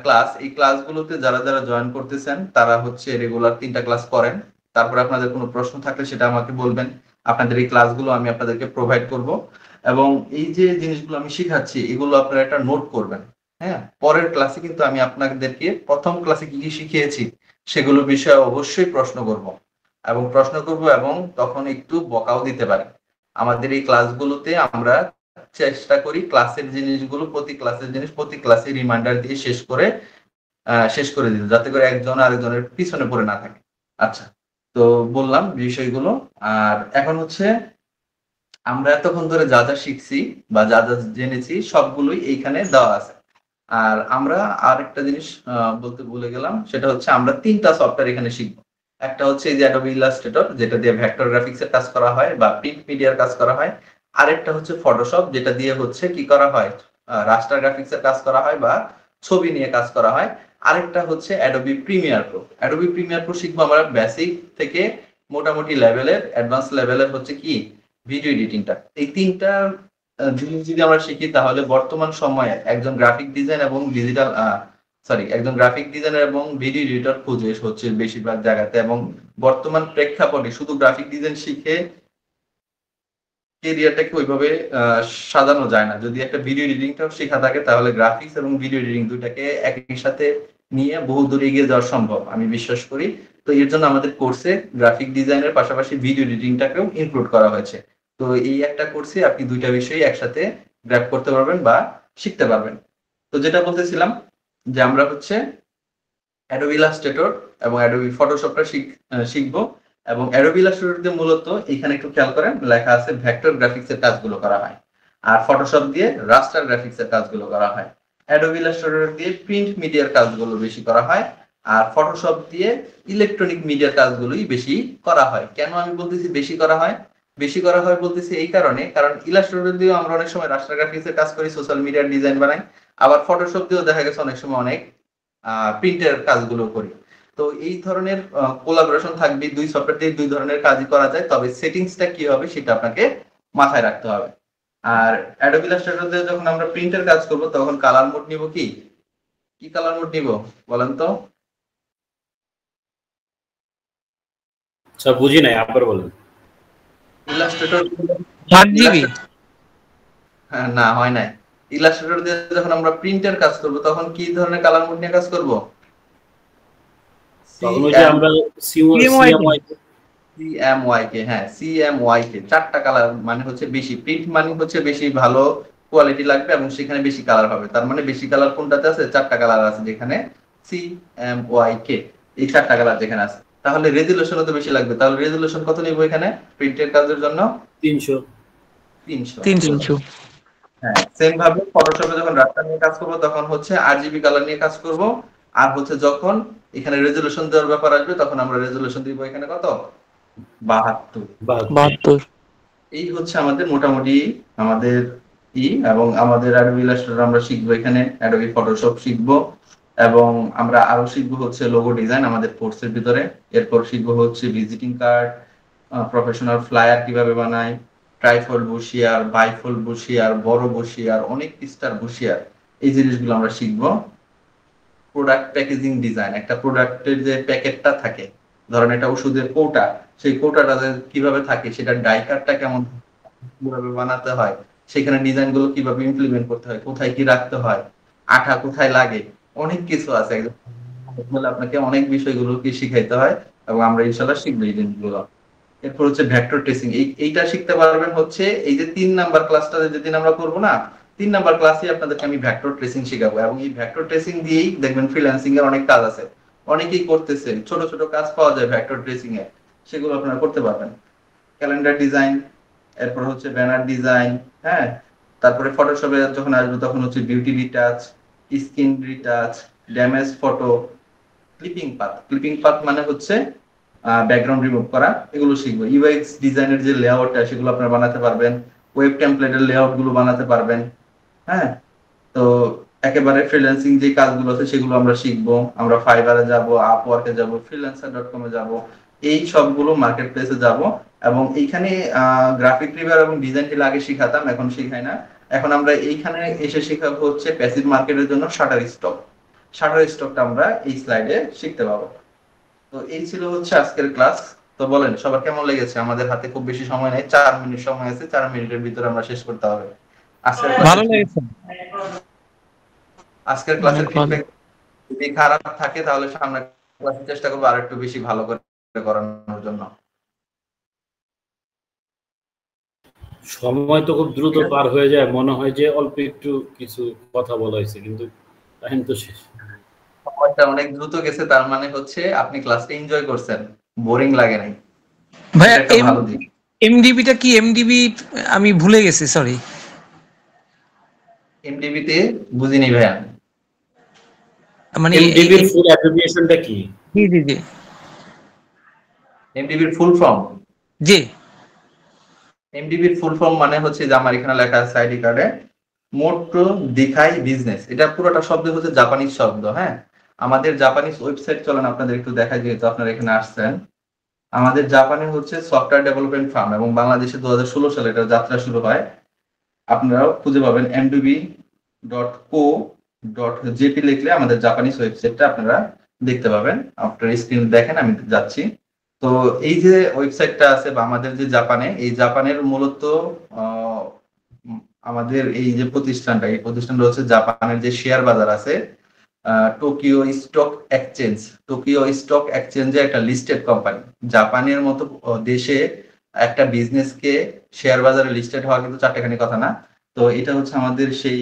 ক্লাস, এই ক্লাসগুলোতে যারা যারা জয়েন করতেছেন তারা হচ্ছে রেগুলার 3টা ক্লাস করেন। তারপরে আপনাদের কোনো প্রশ্ন থাকলে সেটা আমাকে বলবেন, আপনাদের এই ক্লাসগুলো আমি আপনাদেরকে প্রোভাইড করব। এবং এই যে জিনিসগুলো আমি শিখাচ্ছি এগুলো আপনারা একটা নোট করবেন। হ্যাঁ, পরের ক্লাসে কিন্তু আমি আপনাদেরকে প্রথম ক্লাসে কি কি শিখিয়েছি সেগুলো বিষয়ে অবশ্যই প্রশ্ন করব, এবং তখন একটু বকাও দিতে পারে। আমাদের এই ক্লাসগুলোতে আমরা চেষ্টা করি ক্লাসের জিনিসগুলো, প্রতি ক্লাসের জিনিস প্রতি ক্লাসে রিমাইন্ডার দিয়ে শেষ করে দিতে, যাতে করে একজন আরেকজনের পিছনে পড়ে না থাকে। আচ্ছা, তো বললাম বিষয়গুলো। আর এখন হচ্ছে আমরা এতক্ষণ ধরে যা যা শিখছি বা যা যা জেনেছি সবগুলোই এইখানে দেওয়া আছে। আর আমরা আরেকটা জিনিস বলতে ভুলে গেলাম, সেটা হচ্ছে আমরা 3টা সফটওয়্যার এখানে শিখবো। একটা হচ্ছে এই যে অ্যাডোবি ইলাস্ট্রেটর, যেটা দিয়ে ভেক্টর গ্রাফিক্সের কাজ করা হয় বা প্রিন্ট মিডিয়ার কাজ করা হয়। আরেকটা হচ্ছে ফটোশপ, যেটা দিয়ে হচ্ছে কি করা হয়, রাস্টার গ্রাফিক্সের কাজ করা হয় বা ছবি নিয়ে কাজ করা হয়। আরেকটা হচ্ছে Adobe Premiere Pro. Adobe Premiere Pro শিখবো আমরা বেসিক থেকে মোটামুটি লেভেলের, অ্যাডভান্স লেভেলের হচ্ছে কি ভিডিও এডিটিংটা। এই 3টা জিনিস যদি আমরা শিখি তাহলে বর্তমান সময়ে একজন গ্রাফিক ডিজাইন এবং ডিজিটাল সরি একজন গ্রাফিক ডিজাইনার এবং ভিডিও এডিটর খুঁজে হচ্ছে বেশিরভাগ জায়গাতে, এবং বর্তমান প্রেক্ষাপটে শুধু গ্রাফিক ডিজাইন শিখে কেরিয়ারটাকে ওইভাবে সাজানো যায় না। যদি একটা ভিডিও এডিটিংটাও শেখা থাকে তাহলে গ্রাফিক্স এবং ভিডিও এডিটিং দুইটাকে একই সাথে নিয়ে বহু দূর এগিয়ে যাওয়া সম্ভব আমি বিশ্বাস করি। তো এর জন্য আমাদের কোর্সে গ্রাফিক ডিজাইনের পাশাপাশি ভিডিও এডিটিংটাকেও ইনক্লুড করা হয়েছে। তো এই একটা কোর্সে আপনি দুইটা বিষয়ই একসাথে গ্র্যাব করতে পারবেন বা শিখতে পারবেন। তো যেটা বলতেছিলাম যে আমরা হচ্ছে অ্যাডোবি ইলাস্ট্রেটর এবং অ্যাডোবি ফটোশপটা শিখবো। এবং অ্যাডোবি ইলাস্ট্রেটর দিয়ে মূলত এখানে একটু খেয়াল করেন লেখা আছে ভেক্টর গ্রাফিক্স এর কাজগুলো করা হয়, আর ফটোশপ দিয়ে রাস্টার গ্রাফিক্স এর কাজগুলো করা হয়। অ্যাডোবি ইলাস্ট্রেটর দিয়ে প্রিন্ট মিডিয়ার কাজগুলো বেশি করা হয়, আর ফটোশপ দিয়ে ইলেকট্রনিক মিডিয়ার কাজগুলোই বেশি করা হয়। কেন আমি বলতেছি বেশি করা হয়? বেশি করা হয় বলতেছি এই কারণে, কারণ ইলাস্ট্রেটর দিয়েও আমরা অনেক সময় রাস্টার গ্রাফিক্স এর কাজ করি, সোশ্যাল মিডিয়ার ডিজাইন বানাই, আবার ফটোশপ দিয়েও দেখা গেছে অনেক সময় অনেক প্রিন্টের কাজগুলো করি। তো এই ধরনের কোলাবোরেশন থাকবে, দুই সফটওয়্যার দিয়ে দুই ধরনের কাজই করা যায়, তবে সেটিংসটা কি হবে সেটা আপনাকে মাথায় রাখতে হবে। আর অ্যাডোবি ইলাস্ট্রেটর দিয়ে যখন আমরা প্রিন্টের কাজ করব তখন কালার মোড নিব কি কি কালার মোড নিব বলেন তো? আচ্ছা বুঝি নাই, আবার বলেন। ইলাস্ট্রেটর 8 GB না হয় নাই। ইলাস্ট্রেটর দিয়ে যখন আমরা প্রিন্টের কাজ করব তখন কি ধরনের কালার মোড নিয়ে কাজ করব? তখন ওই যে আমরা CMYK, হ্যাঁ CMYK, চারটা কালার মানে হচ্ছে বেশি প্রিন্ট মানে হচ্ছে বেশি ভালো কোয়ালিটি লাগবে এবং সেখানে বেশি কালার হবে। তার মানে বেশি কালার কোনটাতে আছে? চারটা কালার আছে যেখানে CMYK, এই চারটা কালার যেখানে আছে। তাহলে রেজোলিউশনও তো বেশি লাগবে। তাহলে রেজোলিউশন কত নিব এখানে প্রিন্টের কাজের জন্য? 300 হ্যাঁ, সেম ভাবে ফটোশপে যখন রাস্টার নিয়ে কাজ করব তখন হচ্ছে RGB কালার নিয়ে কাজ করব। আর হচ্ছে যখন এখানে রেজোলিউশন দেওয়ার ব্যাপার আসবে তখন আমরা রেজোলিউশন দিব এখানে কত? 72 এই হচ্ছে আমাদের মোটামুটি আমাদের এবং আমাদের অ্যাডোবি ইলাস্ট্রেটর আমরা শিখবো, এখানে অ্যাডোবি ফটোশপ শিখবো, এবং আমরা আরো শিখবো হচ্ছে লোগো ডিজাইন আমাদের কোর্সের ভিতরে। এরপর শিখবো হচ্ছে ভিজিটিং কার্ড, প্রফেশনাল ফ্লায়ার কিভাবে বানায়, ট্রাইফোল বসিয়ার, বাইফোল বসিয়ার, বড় বসিয়ার, অনেক পৃষ্ঠার বসিয়ার, এই জিনিসগুলো আমরা শিখবো। প্রোডাক্ট প্যাকেজিং ডিজাইন, একটা প্রোডাক্টের যে প্যাকেটটা থাকে, ধরেন এটা ওষুধের কৌটা, সেই কৌটাটা কিভাবে থাকে, সেটা ডাইকারটা কেমন কিভাবে বানাতে হয়, সেখানে ডিজাইন গুলো কিভাবে ইমপ্লিমেন্ট করতে হয়, কোথায় কি রাখতে হয়, আঠা কোথায় লাগে, অনেক কিছু আছে। আপনাকে অনেক বিষয়গুলো কি শিখাইতে হয় এবং আমরা ইনশাআল্লাহ শিখবো এই জিনিসগুলো। এরপর হচ্ছে ভেক্টর ট্রেসিং, এইটা শিখতে পারবেন হচ্ছে এই যে 3 নাম্বার ক্লাসটা যেদিন আমরা করবো না, 3 নাম্বার ক্লাসে আপনাদেরকে আমি ভেক্টর ট্রেসিং শেখাবো। এবং এই ভেক্টর ট্রেসিং দিয়েই দেখবেন ফ্রিল্যান্সিং এর অনেক কাজ আছে, অনেকেই করতেছে, ছোট ছোট কাজ পাওয়া যায় ভেক্টর ট্রেসিং এ, সেগুলো আপনারা করতে পারবেন। ক্যালেন্ডার ডিজাইন, এরপর হচ্ছে ব্যানার ডিজাইন, হ্যাঁ, তারপরে ফটোশপে যখন আসবে তখন হচ্ছে beauty retouch, skin retouch, damage photo, clipping path মানে হচ্ছে ব্যাকগ্রাউন্ড রিমুভ করা, এগুলো শিখবো। ইউএক্স ডিজাইনের যে লেআউটটা সেগুলো আপনারা বানাতে পারবেন, ওয়েব টেমপ্লেটের লেআউট গুলো বানাতে পারবেন। হ্যাঁ, তো একেবারে ফ্রিল্যান্সিং যে কাজগুলো আছে সেগুলো আমরা শিখবো। আমরা ফাইবারে যাব, আপওয়ার্কে যাব, freelancer.com এ যাব, এই সবগুলো মার্কেট প্লেসে যাব। এবং এইখানে গ্রাফিক রিভার এবং ডিজাইন টিল আগে শিখাতাম, এখন শিখাই না। এখন আমরা এইখানে এসে শেখাবো হচ্ছে প্যাসিভ মার্কেটের জন্য শাটার স্টকটা আমরা এই স্লাইডে শিখতে পাবো। তো এই ছিল হচ্ছে আজকের ক্লাস। তো বলেন সবার কেমন লেগেছে? আমাদের হাতে খুব বেশি সময় নেই, 4 মিনিট সময় আছে, 4 মিনিটের ভিতরে আমরা শেষ করতে হবে আজকের ভালো লেগেছে। আজকের ক্লাসের ফিডব্যাক যদি খারাপ থাকে তাহলে সামনের ক্লাসে চেষ্টা করব আর একটু বেশি ভালো করে করানোর জন্য। সময় তো খুব দ্রুত পার হয়ে যায়, মনে হয় যে অল্প একটু কিছু কথা বলা হয়েছে, কিন্তু টাইম তো শেষ। সময়টা অনেক দ্রুত গেছে, তার মানে হচ্ছে আপনি ক্লাসটা এনজয় করছেন, বোরিং লাগে নাই। ভাইয়া এমডিবিটা কি? এমডিবি আমি ভুলে গেছি, সরি। এমডিবি তে বুঝিনি ভাইয়া, মানে এমডিবি এর ফুল অ্যাব্রিভিয়েশনটা কি? জি এমডিবি এর ফুল ফর্ম, জি এমডিবি এর ফুল ফর্ম মানে হচ্ছে যে আমার এখানে লেখা আছে আইডি কার্ডে, মোটো দিখাই বিজনেস। এটা পুরোটা শব্দ হচ্ছে জাপানিজ শব্দ। হ্যাঁ, আমাদের জাপানিজ ওয়েবসাইট চলেন আপনাদের একটু দেখাই, যেহেতু আপনারা এখানে আসছেন। আমাদের জাপানে হচ্ছে সফটওয়্যার ডেভেলপমেন্ট ফার্ম এবং বাংলাদেশে 2016 সালে এটা যাত্রা শুরু হয়। আপনারাও খুঁজে পাবেন mdb.co jp লিখলে আমাদের জাপানিজ ওয়েবসাইটটা আপনারা দেখতে পাবেন। আপনার স্ক্রিন দেখেন, আমি যাচ্ছি। তো এই যে ওয়েবসাইটটা আছে বা আমাদের যে জাপানে, এই জাপানের মূলত আমাদের এই যে প্রতিষ্ঠানটা, এই প্রতিষ্ঠানটা হচ্ছে জাপানের যে শেয়ার বাজার আছে, Tokyo stock exchange, Tokyo stock এক্সচেঞ্জে একটা লিস্টেড কোম্পানি। জাপানের মতো দেশে একটা বিজনেসকে শেয়ার বাজারে লিস্টেড হওয়া কিন্তু চারটেখানি কথা না। তো এটা হচ্ছে আমাদের সেই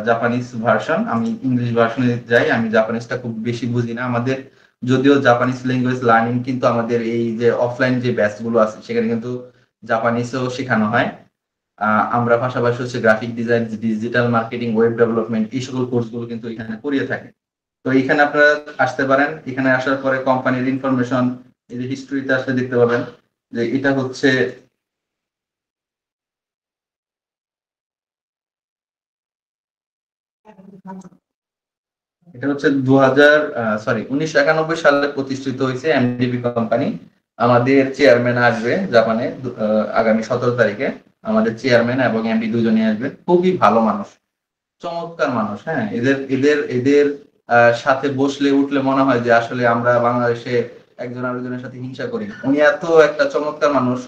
জাপানিজ ভার্সন। আমি ইংলিশ ভার্সনে যাই, আমি জাপানিজটা খুব বেশি বুঝি না। আমাদের যদিও জাপানিজ ল্যাঙ্গুয়েজ লার্নিং কিন্তু আমাদের এই যে অফলাইন যে ব্যাচ গুলো আছে সেখানে কিন্তু জাপানিজও শেখানো হয়। আমরা পাশাপাশি হচ্ছে graphic design, digital marketing, web development, এই সকল কোর্সগুলো কিন্তু এখানে করিয়ে থাকি। তো এখানে আপনারা আসতে পারেন। এখানে আসার পরে কোম্পানির ইনফরমেশন, এই যে হিস্ট্রিতে আসলে দেখতে পাবেন যে এটা হচ্ছে এটা হচ্ছে 1991 সালে প্রতিষ্ঠিত হয়েছে এমডিবি কোম্পানি। আমাদের চেয়ারম্যান আসবে জাপানে আগামী 17 তারিখে। আমাদের চেয়ারম্যান এবং এমডি দুজনেই আসবে। খুবই ভালো মানুষ, চমৎকার মানুষ। হ্যাঁ, এদের এদের এদের সাথে বসলে উঠলে মনে হয় যে আসলে আমরা বাংলাদেশে একজন আরেকজনের সাথে হিংসা করি। উনি এত একটা চমৎকার মানুষ।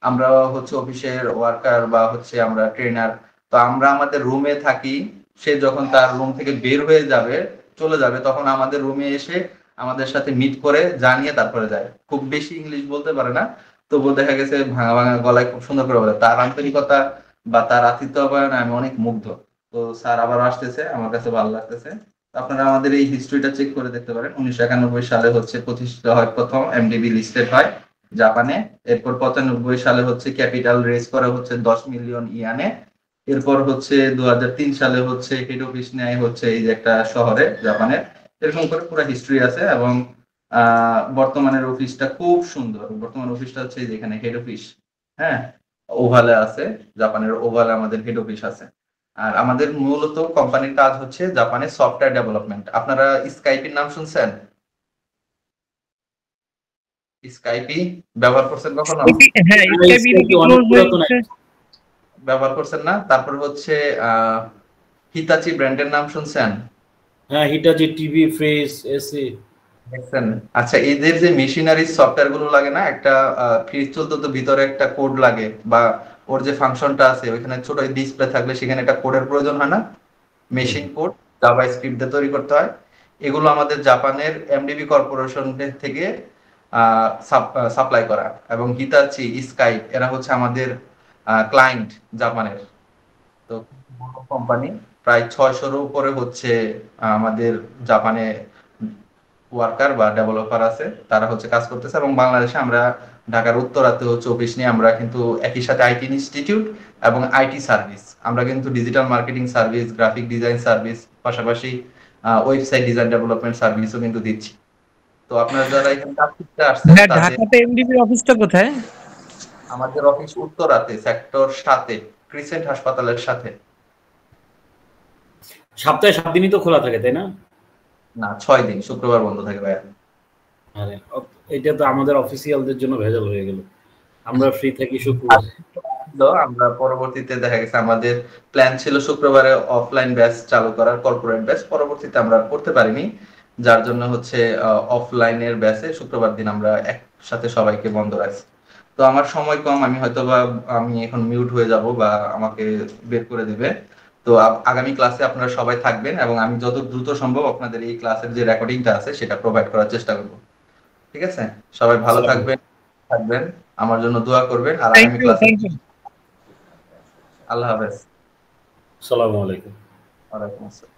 আমরা হচ্ছে অফিসের ওয়ার্কার বা হচ্ছে আমরা ট্রেনার, তো আমরা আমাদের রুমে থাকি। সে যখন তার রুম থেকে বের হয়ে যাবে, চলে যাবে, তখন আমাদের রুমে এসে আমাদের সাথে মিট করে জানিয়ে তারপরে যায়। খুব বেশি ইংলিশ বলতে পারে না, তবুও দেখা গেছে ভাঙা ভাঙা গলায় খুব সুন্দর করে বলে। তার আন্তরিকতা বা তার আতিথ্য আপ্যায়নে আমি অনেক মুগ্ধ। তো স্যার আবার আসতেছে, আমার কাছে ভালো লাগতেছে। আপনারা আমাদের এই হিস্ট্রিটা চেক করে দেখতে পারেন। 1991 সালে হচ্ছে প্রতিষ্ঠিত হয় প্রথম, এমডিবি লিস্টেড হয় জাপানে। এরপর 95 সালে হচ্ছে ক্যাপিটাল রেজ করা হচ্ছে 10 মিলিয়ন ইয়ানে। এরপর হচ্ছে 2003 সালে হচ্ছে হেড অফিস নেয় হচ্ছে এই যে একটা শহরে জাপানের। এরকম করে পুরো হিস্ট্রি আছে। এবং বর্তমানের অফিসটা খুব সুন্দর। বর্তমান অফিসটা হচ্ছে যেখানে হেড অফিস, হ্যাঁ, ওভালে আছে। জাপানের ওভালে আমাদের হেড অফিস আছে। আর আমাদের মূলত কোম্পানির কাজ হচ্ছে জাপানের সফটওয়্যার ডেভেলপমেন্ট। আপনারা স্কাইপির নাম শুনছেন? স্কাইপি ব্যবহার করছেন কখনো? হ্যাঁ, ব্যবহার করছেন না? তারপর হচ্ছে হিতাচি ব্র্যান্ডের নাম শুনছেন? হ্যাঁ, হিটাচি টিভি, ফ্রিজ, এসি দেখছেন? আচ্ছা, এদের যে মেশিনারি সফটওয়্যার গুলো লাগে না, একটা ফ্রিজ চলতে তো ভিতরে একটা কোড লাগে, বা ওর যে ফাংশনটা আছে ওইখানে ছোট ডিসপ্লে থাকলে সেখানে একটা কোডের প্রয়োজন হয় না? মেশিন কোড জাভা স্ক্রিপ্ট দিয়ে তৈরি করতে হয়। এগুলো আমাদের জাপানের এমডিবি কর্পোরেশন থেকে সাপ্লাই করা। এবং হিতাচি, স্কাইপ এরা হচ্ছে আমাদের ক্লায়েন্ট জাপানের। তো কোম্পানি প্রায় 600-এর উপরে হচ্ছে আমাদের জাপানে ওয়ার্কার বা ডেভেলপার আছে, তারা হচ্ছে কাজ করতেছে। এবং বাংলাদেশে আমরা ঢাকার উত্তরাতে হচ্ছে অফিস নিয়ে আমরা কিন্তু একই সাথে আইটি ইনস্টিটিউট এবং আইটি সার্ভিস, আমরা কিন্তু digital marketing service, graphic design service, পাশাপাশি ওয়েবসাইট ডিজাইন ডেভেলপমেন্ট সার্ভিসও কিন্তু দিচ্ছি। তো আপনারা যারা এখানে কাজ করতে আসছেন, ঢাকাতে এমডিবি অফিসটা কোথায়? আমাদের অফিস উত্তরাতে সেক্টর 7-এ, ক্রিসেন্ট হাসপাতালের সাথে। সপ্তাহে 7 দিনই তো খোলা থাকে, তাই না? না, 6 দিন, শুক্রবার বন্ধ থাকে ভাইয়া। আরে এটা তো আমাদের অফিসিয়ালদের জন্য ভেজাল হয়ে গেল। আমরা ফ্রি থাকি শুক্রবার। আমরা পরবর্তীতে দেখা গেছে আমাদের প্ল্যান ছিল শুক্রবারে অফলাইন ব্যাচ চালু করার, কর্পোরেট ব্যাচ। পরবর্তীতে আমরা করতে পারিনি, যার জন্য হচ্ছে অফলাইনের ব্যাচে শুক্রবার দিন আমরা একসাথে সবাইকে বন্ধ রাখছি। তো আমার সময় কম, আমি হয়তোবা আমি এখন মিউট হয়ে যাব বা আমাকে বের করে দিবে। তো আগামী ক্লাসে আপনারা সবাই থাকবেন এবং আমি যত দ্রুত সম্ভব আপনাদের এই ক্লাসের যে রেকর্ডিংটা আছে সেটা প্রোভাইড করার চেষ্টা করব। ঠিক আছে? সবাই ভালো থাকবেন, আমার জন্য দোয়া করবেন। আর আগামী ক্লাসে আল্লাহ হাফেজ। আসসালামু আলাইকুম। ওয়ালাইকুম আসসালাম।